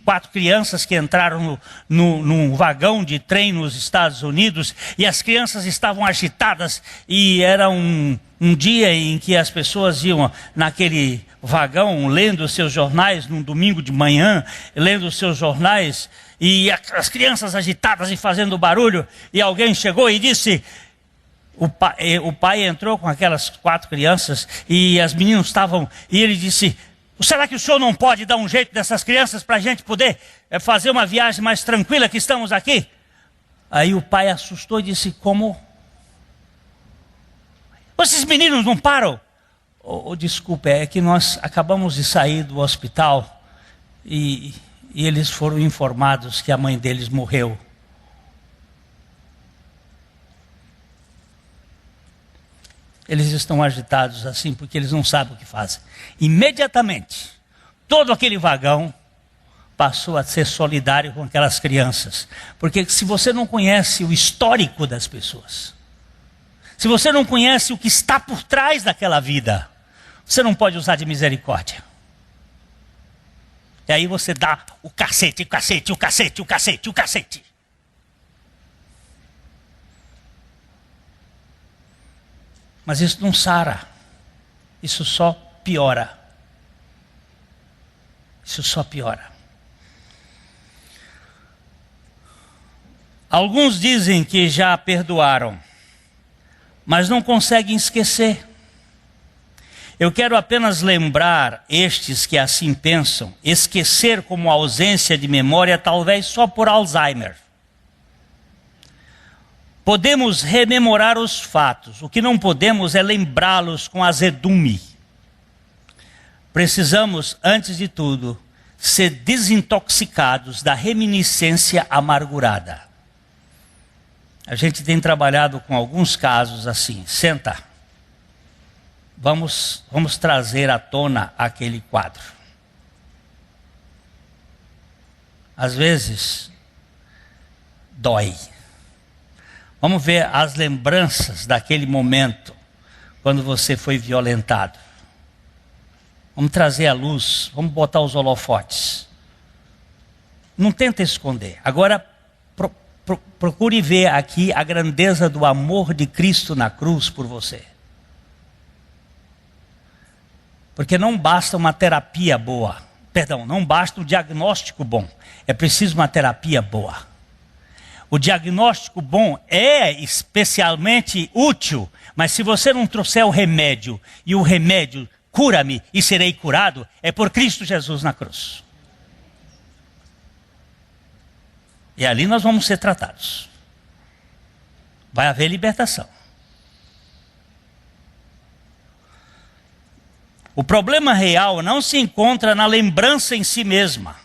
4 crianças que entraram num vagão de trem nos Estados Unidos e as crianças estavam agitadas e era um dia em que as pessoas iam naquele vagão lendo os seus jornais num domingo de manhã, lendo os seus jornais e as crianças agitadas e fazendo barulho, e alguém chegou e disse... O pai entrou com aquelas 4 crianças e as meninas estavam... E ele disse: será que o senhor não pode dar um jeito dessas crianças para a gente poder fazer uma viagem mais tranquila que estamos aqui? Aí o pai assustou e disse: como? Esses meninos não param? Desculpa, é que nós acabamos de sair do hospital e eles foram informados que a mãe deles morreu. Eles estão agitados assim porque eles não sabem o que fazem. Imediatamente, todo aquele vagão passou a ser solidário com aquelas crianças. Porque se você não conhece o histórico das pessoas, se você não conhece o que está por trás daquela vida, você não pode usar de misericórdia. E aí você dá o cacete, o cacete, o cacete, o cacete, o cacete. Mas isso não sara. Isso só piora. Isso só piora. Alguns dizem que já perdoaram, mas não conseguem esquecer. Eu quero apenas lembrar estes que assim pensam, esquecer como ausência de memória, talvez só por Alzheimer. Podemos rememorar os fatos, o que não podemos é lembrá-los com azedume. Precisamos, antes de tudo, ser desintoxicados da reminiscência amargurada. A gente tem trabalhado com alguns casos assim. Senta. Vamos trazer à tona aquele quadro. Às vezes, dói. Vamos ver as lembranças daquele momento, quando você foi violentado. Vamos trazer à luz, vamos botar os holofotes. Não tenta esconder. Agora, procure ver aqui a grandeza do amor de Cristo na cruz por você. Porque não basta uma terapia boa. Perdão, não basta um diagnóstico bom. É preciso uma terapia boa. O diagnóstico bom é especialmente útil, mas se você não trouxer o remédio, e o remédio, cura-me e serei curado, é por Cristo Jesus na cruz. E ali nós vamos ser tratados. Vai haver libertação. O problema real não se encontra na lembrança em si mesma,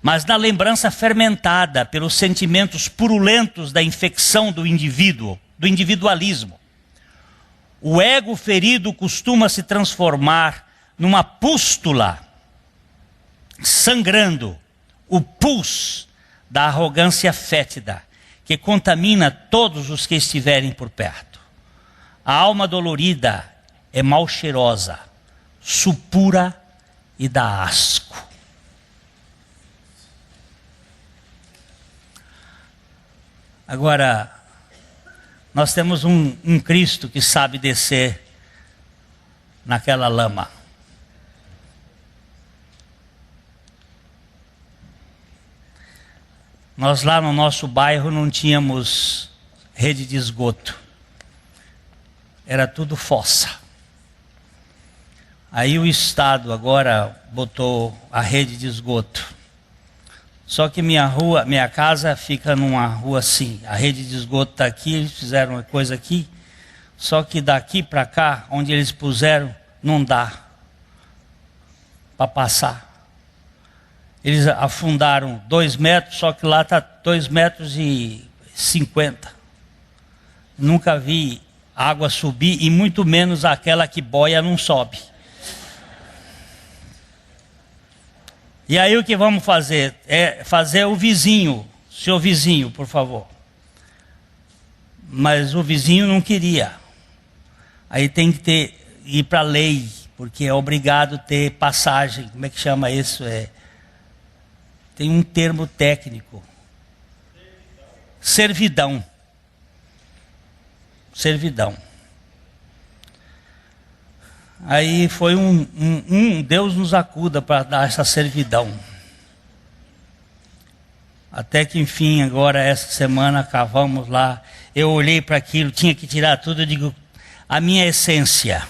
mas na lembrança fermentada pelos sentimentos purulentos da infecção do indivíduo, do individualismo. O ego ferido costuma se transformar numa pústula sangrando, o pus da arrogância fétida, que contamina todos os que estiverem por perto. A alma dolorida é mal cheirosa, supura e dá asco. Agora, nós temos um Cristo que sabe descer naquela lama. Nós lá no nosso bairro não tínhamos rede de esgoto. Era tudo fossa. Aí o Estado agora botou a rede de esgoto. Só que minha casa fica numa rua assim. A rede de esgoto está aqui, eles fizeram uma coisa aqui. Só que daqui para cá, onde eles puseram, não dá para passar. Eles afundaram 2 metros, só que lá está 2,50 metros. Nunca vi água subir, e muito menos aquela que boia não sobe. E aí o que vamos fazer? É fazer o vizinho, seu vizinho, por favor. Mas o vizinho não queria. Aí tem que ir para a lei, porque é obrigado a ter passagem. Como é que chama isso? Tem um termo técnico. Servidão. Servidão. Aí foi Deus nos acuda para dar essa servidão. Até que enfim, agora essa semana cavamos lá. Eu olhei para aquilo, tinha que tirar tudo, eu digo, a minha essência.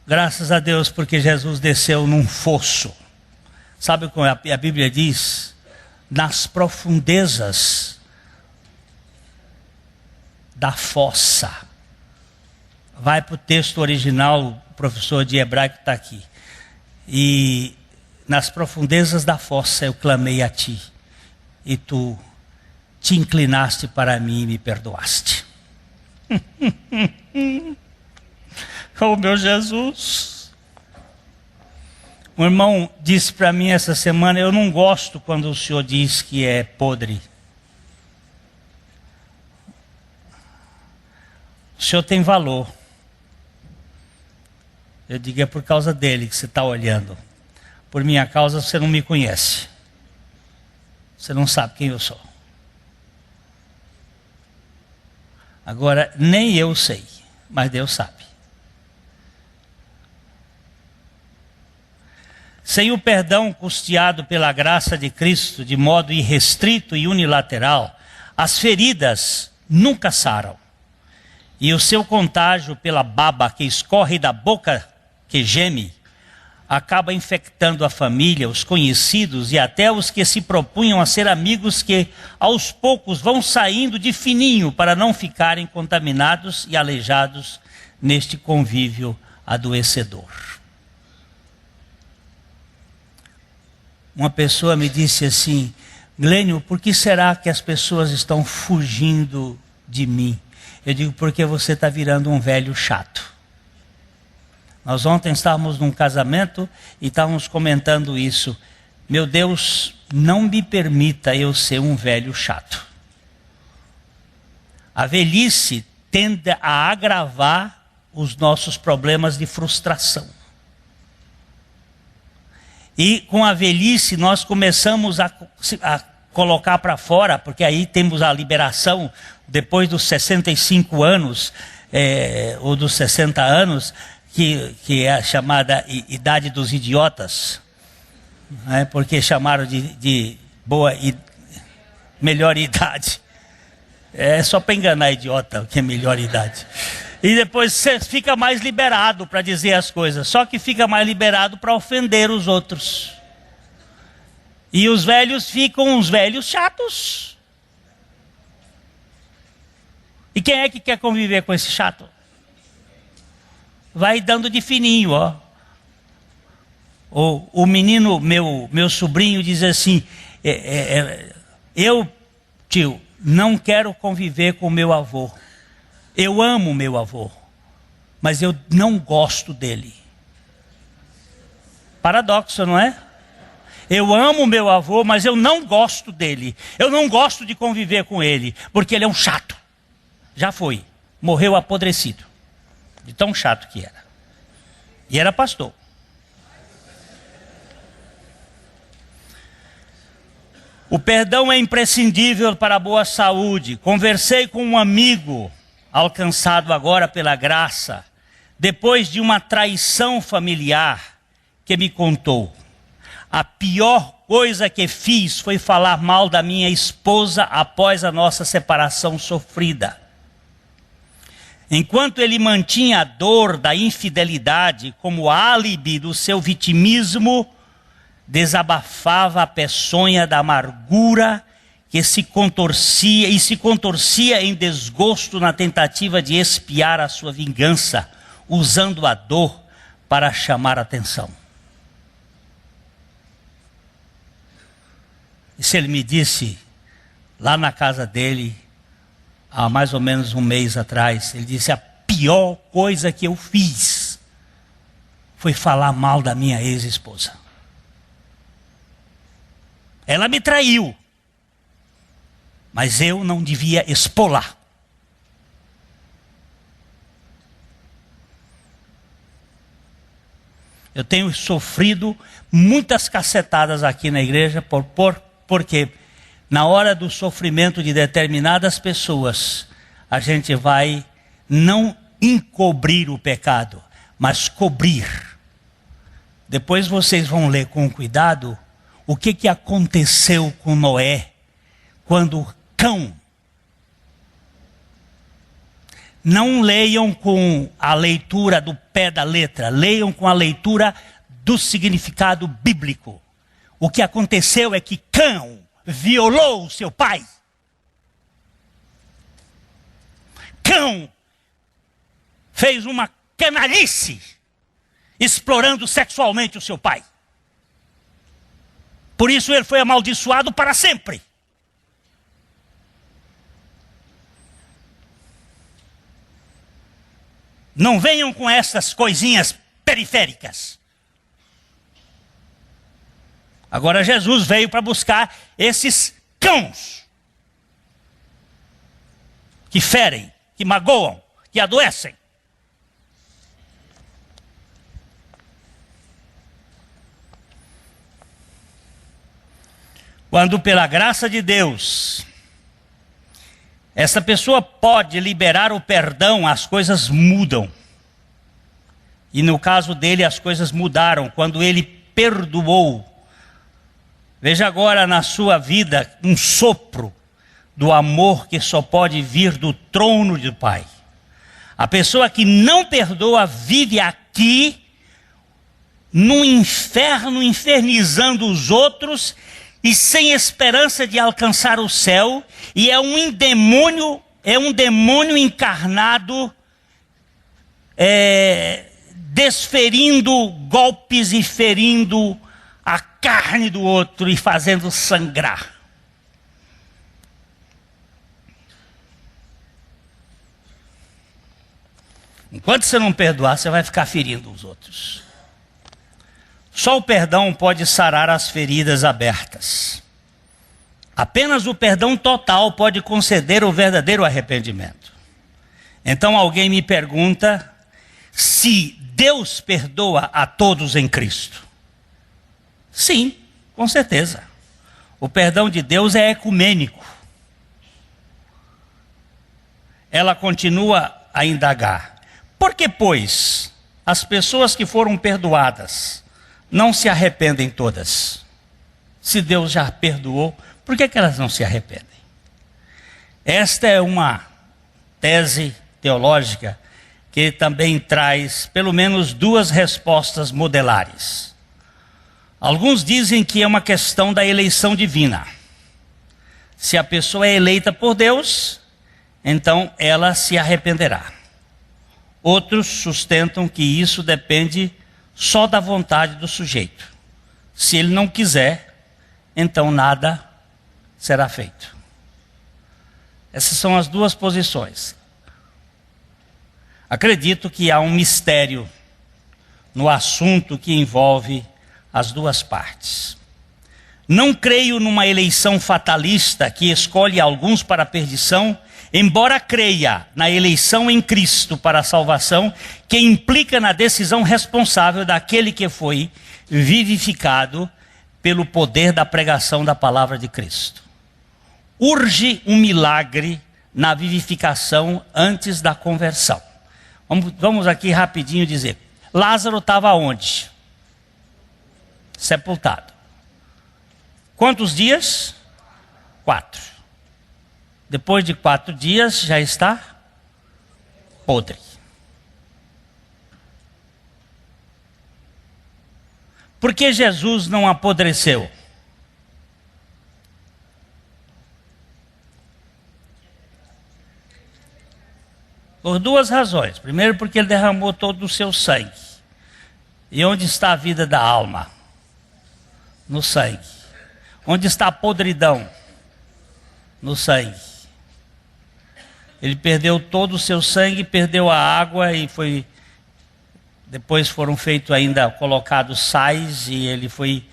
Graças a Deus, porque Jesus desceu num fosso. Sabe como a Bíblia diz? Nas profundezas da fossa. Vai para o texto original, o professor de hebraico está aqui. E nas profundezas da fossa eu clamei a ti, e tu te inclinaste para mim e me perdoaste. Oh, meu Jesus. Um irmão disse para mim essa semana: eu não gosto quando o senhor diz que é podre. O senhor tem valor. Eu digo: é por causa dele que você está olhando. Por minha causa você não me conhece. Você não sabe quem eu sou. Agora, nem eu sei, mas Deus sabe. Sem o perdão custeado pela graça de Cristo de modo irrestrito e unilateral, as feridas nunca saram. E o seu contágio pela baba que escorre da boca que geme, acaba infectando a família, os conhecidos e até os que se propunham a ser amigos, que aos poucos vão saindo de fininho para não ficarem contaminados e aleijados neste convívio adoecedor. Uma pessoa me disse assim: Glênio, por que será que as pessoas estão fugindo de mim? Eu digo: porque você está virando um velho chato. Nós ontem estávamos num casamento e estávamos comentando isso. Meu Deus, não me permita eu ser um velho chato. A velhice tende a agravar os nossos problemas de frustração. E com a velhice nós começamos a colocar para fora, porque aí temos a liberação depois dos 65 anos, ou dos 60 anos, que é a chamada idade dos idiotas, né? Porque chamaram de boa e melhor idade. É só para enganar idiota que é melhor idade. E depois você fica mais liberado para dizer as coisas, só que fica mais liberado para ofender os outros. E os velhos ficam uns velhos chatos. E quem é que quer conviver com esse chato? Vai dando de fininho, ó. O menino, meu sobrinho, diz assim: eu, tio, não quero conviver com meu avô. Eu amo meu avô, mas eu não gosto dele. Paradoxo, não é? Eu amo meu avô, mas eu não gosto dele. Eu não gosto de conviver com ele, porque ele é um chato. Já foi, morreu apodrecido de tão chato que era. E era pastor. O perdão é imprescindível para a boa saúde. Conversei com um amigo, alcançado agora pela graça, depois de uma traição familiar, que me contou: a pior coisa que fiz foi falar mal da minha esposa após a nossa separação sofrida. Enquanto ele mantinha a dor da infidelidade como álibi do seu vitimismo, desabafava a peçonha da amargura que se contorcia em desgosto na tentativa de expiar a sua vingança, usando a dor para chamar atenção. Isso ele me disse lá na casa dele, há mais ou menos um mês atrás. Ele disse: a pior coisa que eu fiz foi falar mal da minha ex-esposa. Ela me traiu, mas eu não devia expô-la. Eu tenho sofrido muitas cacetadas aqui na igreja porque na hora do sofrimento de determinadas pessoas, a gente vai não encobrir o pecado, mas cobrir. Depois vocês vão ler com cuidado o que aconteceu com Noé, quando o cão... Não leiam com a leitura do pé da letra, leiam com a leitura do significado bíblico. O que aconteceu é que Cão violou o seu pai. Cão fez uma canalice, explorando sexualmente o seu pai. Por isso ele foi amaldiçoado para sempre. Não venham com essas coisinhas periféricas. Agora Jesus veio para buscar esses cãos que ferem, que magoam, que adoecem. Quando pela graça de Deus, essa pessoa pode liberar o perdão, as coisas mudam. E no caso dele as coisas mudaram quando ele perdoou. Veja agora na sua vida um sopro do amor que só pode vir do trono do Pai. A pessoa que não perdoa vive aqui no inferno, infernizando os outros e sem esperança de alcançar o céu, e é um demônio encarnado, desferindo golpes e ferindo a carne do outro e fazendo sangrar. Enquanto você não perdoar, você vai ficar ferindo os outros. Só o perdão pode sarar as feridas abertas. Apenas o perdão total pode conceder o verdadeiro arrependimento. Então alguém me pergunta se Deus perdoa a todos em Cristo. Sim, com certeza. O perdão de Deus é ecumênico. Ela continua a indagar. Por que, pois, as pessoas que foram perdoadas não se arrependem todas? Se Deus já perdoou, por que elas não se arrependem? Esta é uma tese teológica que também traz pelo menos duas respostas modelares. Alguns dizem que é uma questão da eleição divina. Se a pessoa é eleita por Deus, então ela se arrependerá. Outros sustentam que isso depende só da vontade do sujeito. Se ele não quiser, então nada será feito. Essas são as duas posições. Acredito que há um mistério no assunto que envolve as duas partes. Não creio numa eleição fatalista que escolhe alguns para a perdição, embora creia na eleição em Cristo para a salvação, que implica na decisão responsável daquele que foi vivificado pelo poder da pregação da palavra de Cristo. Urge um milagre na vivificação antes da conversão. Vamos aqui rapidinho dizer. Lázaro estava onde? Sepultado. Quantos dias? 4. Depois de 4 dias já está podre. Por que Jesus não apodreceu? Por duas razões. Primeiro, porque ele derramou todo o seu sangue. E onde está a vida da alma? No sangue. Onde está a podridão? No sangue. Ele perdeu todo o seu sangue, perdeu a água e foi... Depois foram feitos ainda, colocados sais e ele foi...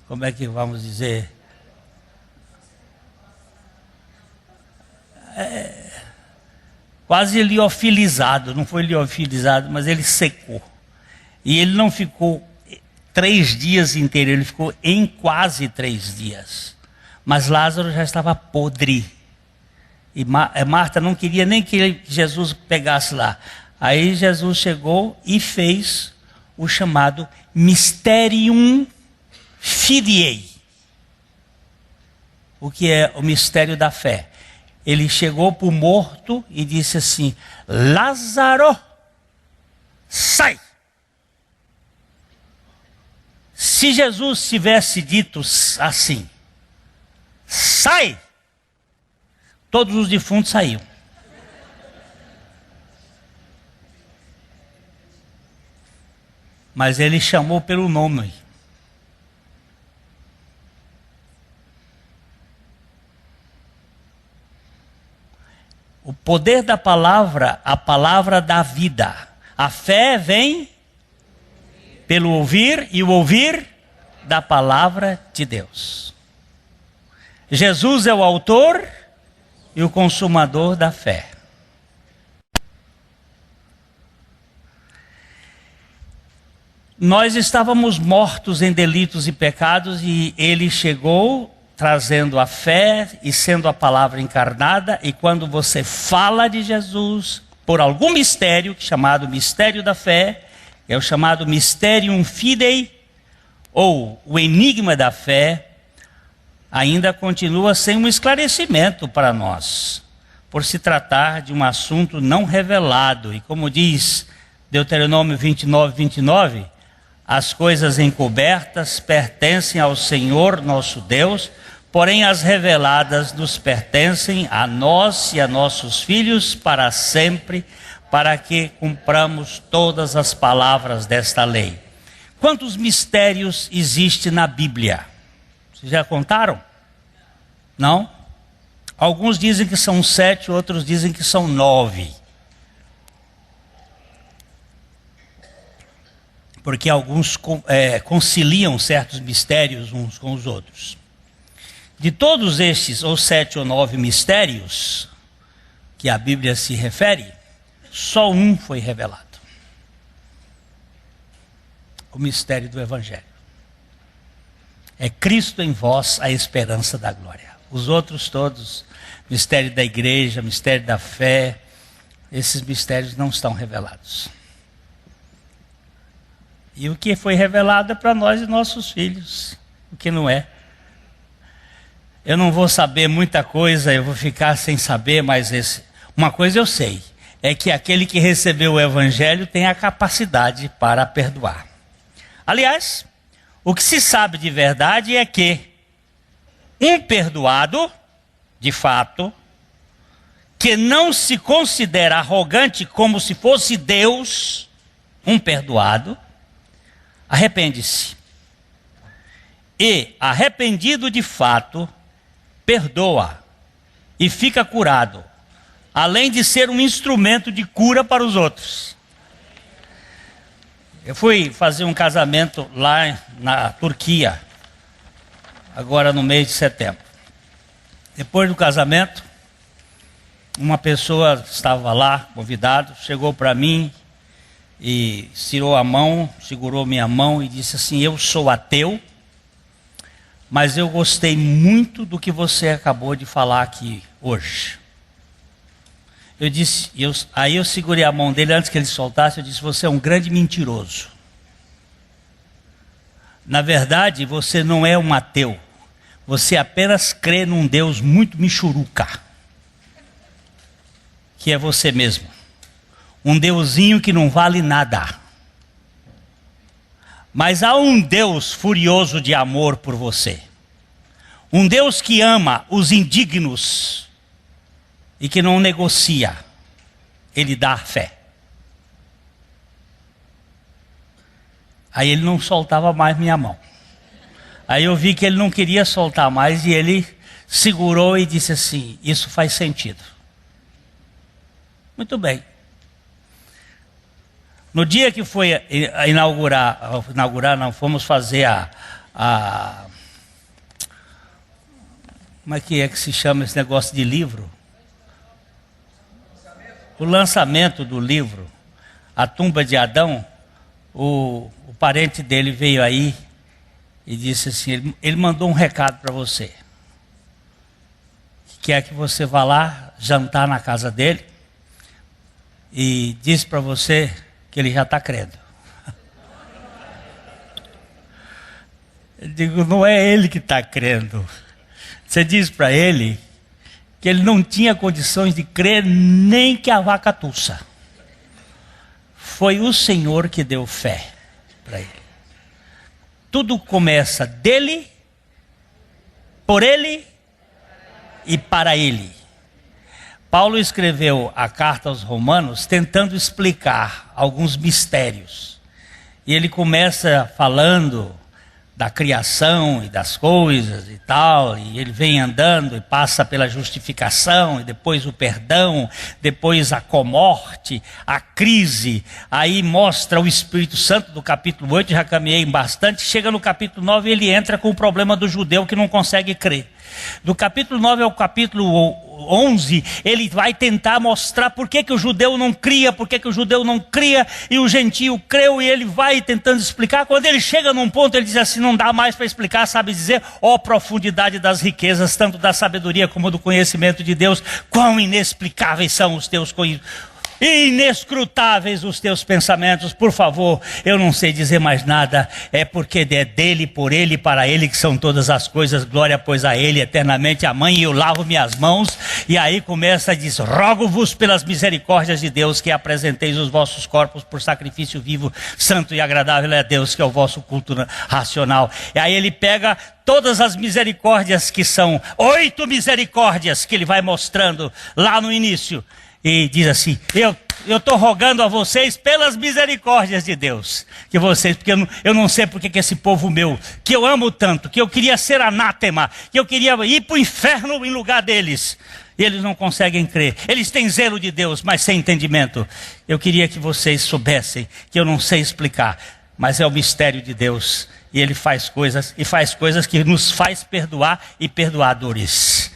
como é que vamos dizer? Quase liofilizado, não foi liofilizado, mas ele secou. E ele não ficou 3 dias inteiros, ele ficou em quase 3 dias. Mas Lázaro já estava podre. E Marta não queria nem que Jesus pegasse lá. Aí Jesus chegou e fez o chamado Mysterium Filiae. O que é o mistério da fé? Ele chegou para o morto e disse assim: Lázaro, sai! Se Jesus tivesse dito assim, sai! Todos os defuntos saíam. Mas ele chamou pelo nome. O poder da palavra, a palavra da vida. A fé vem pelo ouvir e o ouvir da palavra de Deus. Jesus é o autor e o consumador da fé. Nós estávamos mortos em delitos e pecados e ele chegou trazendo a fé e sendo a palavra encarnada. E quando você fala de Jesus por algum mistério, chamado mistério da fé, é o chamado Mysterium Fidei, ou o enigma da fé, ainda continua sem um esclarecimento para nós, por se tratar de um assunto não revelado. E como diz Deuteronômio 29, as coisas encobertas pertencem ao Senhor nosso Deus, porém as reveladas nos pertencem a nós e a nossos filhos para sempre, para que cumpramos todas as palavras desta lei. Quantos mistérios existem na Bíblia? Vocês já contaram? Não? Alguns dizem que são 7, outros dizem que são 9. Porque alguns conciliam certos mistérios uns com os outros. De todos estes, ou 7 ou 9 mistérios, que a Bíblia se refere, só um foi revelado. O mistério do Evangelho. É Cristo em vós, a esperança da glória. Os outros todos, mistério da igreja, mistério da fé, esses mistérios não estão revelados. E o que foi revelado é para nós e nossos filhos, o que não é. Eu não vou saber muita coisa, eu vou ficar sem saber, mas uma coisa eu sei, é que aquele que recebeu o Evangelho tem a capacidade para perdoar. Aliás, o que se sabe de verdade é que um perdoado, de fato, que não se considera arrogante como se fosse Deus, um perdoado, arrepende-se. E, arrependido de fato, perdoa e fica curado, além de ser um instrumento de cura para os outros. Eu fui fazer um casamento lá na Turquia, agora no mês de setembro. Depois do casamento, uma pessoa estava lá, convidado, chegou para mim e tirou a mão, segurou minha mão e disse assim: eu sou ateu, mas eu gostei muito do que você acabou de falar aqui hoje. Eu disse, aí eu segurei a mão dele antes que ele soltasse, eu disse: você é um grande mentiroso. Na verdade, você não é um ateu, você apenas crê num Deus muito michuruca, que é você mesmo. Um deusinho que não vale nada. Mas há um Deus furioso de amor por você. Um Deus que ama os indignos e que não negocia. Ele dá a fé. Aí ele não soltava mais minha mão. Aí eu vi que ele não queria soltar mais e ele segurou e disse assim: isso faz sentido. Muito bem. No dia que foi fomos fazer como é que se chama esse negócio de livro? O lançamento do livro, A Tumba de Adão, o parente dele veio aí e disse assim, ele mandou um recado para você. Quer que você vá lá jantar na casa dele e disse para você que ele já está crendo. Eu digo, não é ele que está crendo. Você diz para ele que ele não tinha condições de crer nem que a vaca tussa. Foi o Senhor que deu fé para ele. Tudo começa dele, por ele e para ele. Paulo escreveu a carta aos Romanos tentando explicar alguns mistérios. E ele começa falando da criação e das coisas e tal, e ele vem andando e passa pela justificação, e depois o perdão, depois a comorte, a crise, aí mostra o Espírito Santo do capítulo 8, já caminhei bastante, chega no capítulo 9 e ele entra com o problema do judeu que não consegue crer. Do capítulo 9 ao capítulo 11, ele vai tentar mostrar por que o judeu não cria, por que o judeu não cria, e o gentio creu, e ele vai tentando explicar. Quando ele chega num ponto, ele diz assim, não dá mais para explicar, sabe dizer, ó profundidade das riquezas, tanto da sabedoria como do conhecimento de Deus, quão inexplicáveis são os teus conhecimentos. Inescrutáveis os teus pensamentos. Por favor, eu não sei dizer mais nada, é porque é dele, por ele e para ele que são todas as coisas, glória pois a ele eternamente, amém, e eu lavo minhas mãos, e aí começa a dizer, rogo-vos pelas misericórdias de Deus que apresenteis os vossos corpos por sacrifício vivo, santo e agradável a Deus, que é o vosso culto racional. E aí ele pega todas as misericórdias, que são 8 misericórdias que ele vai mostrando lá no início, e diz assim, eu estou rogando a vocês pelas misericórdias de Deus, que vocês, porque eu não sei porque que esse povo meu, que eu amo tanto, que eu queria ser anátema, que eu queria ir para o inferno em lugar deles, e eles não conseguem crer. Eles têm zelo de Deus, mas sem entendimento. Eu queria que vocês soubessem, que eu não sei explicar, mas é o mistério de Deus, e Ele faz coisas, e faz coisas que nos faz perdoar e perdoadores.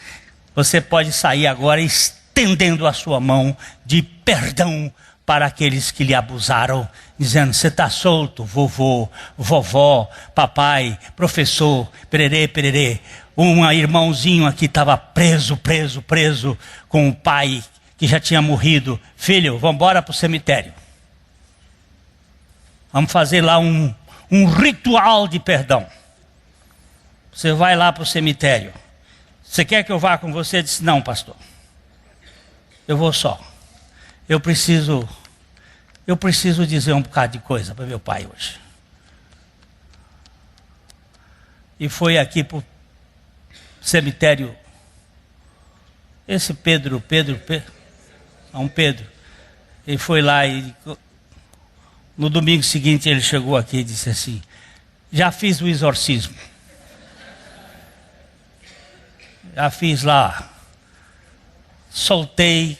Você pode sair agora estendendo a sua mão de perdão para aqueles que lhe abusaram, dizendo, você está solto, vovô, vovó, papai, professor, pererê, pererê. Um irmãozinho aqui estava preso com o pai que já tinha morrido. Filho, vamos embora para o cemitério. Vamos fazer lá um ritual de perdão. Você vai lá para o cemitério. Você quer que eu vá com você? Eu disse, não, pastor. Eu vou só. Eu preciso dizer um bocado de coisa para meu pai hoje. E foi aqui para o cemitério. Esse Pedro. Ele foi lá e no domingo seguinte ele chegou aqui e disse assim, já fiz o exorcismo. Já fiz lá. Soltei,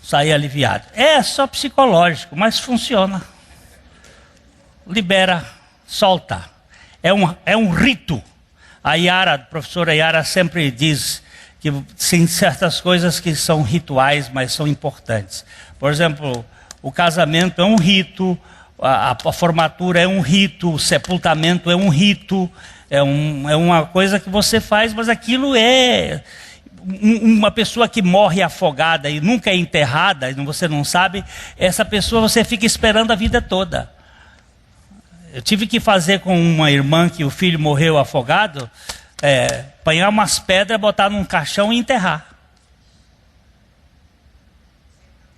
saí aliviado. É só psicológico, mas funciona. Libera, solta. É um rito. A professora Yara sempre diz que tem certas coisas que são rituais, mas são importantes. Por exemplo, o casamento é um rito, a formatura é um rito, o sepultamento é um rito. É uma coisa que você faz, mas aquilo é... Uma pessoa que morre afogada e nunca é enterrada, e você não sabe, essa pessoa você fica esperando a vida toda. Eu tive que fazer com uma irmã que o filho morreu afogado, apanhar umas pedras, botar num caixão e enterrar.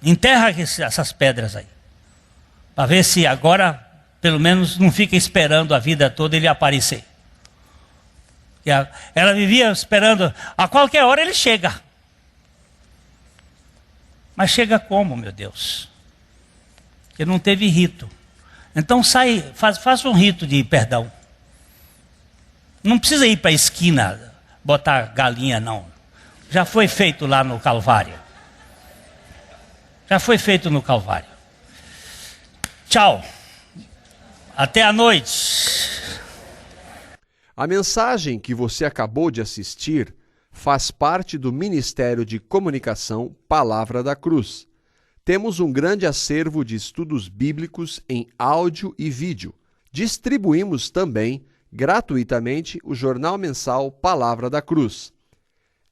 Enterra essas pedras aí, para ver se agora, pelo menos, não fica esperando a vida toda ele aparecer. Ela vivia esperando, a qualquer hora ele chega. Mas chega como, meu Deus? Porque não teve rito. Então faça um rito de perdão. Não precisa ir para a esquina, botar galinha não. Já foi feito lá no Calvário. Já foi feito no Calvário. Tchau. Até a noite. A mensagem que você acabou de assistir faz parte do Ministério de Comunicação Palavra da Cruz. Temos um grande acervo de estudos bíblicos em áudio e vídeo. Distribuímos também, gratuitamente, o jornal mensal Palavra da Cruz.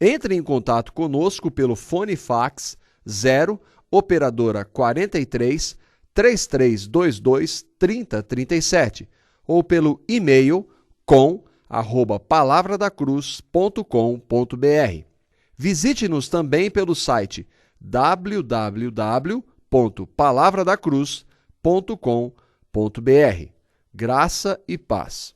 Entre em contato conosco pelo fone fax 0 operadora 43 3322 3037 ou pelo e-mail com@palavradacruz.com.br. Visite-nos também pelo site www.palavradacruz.com.br. Graça e paz.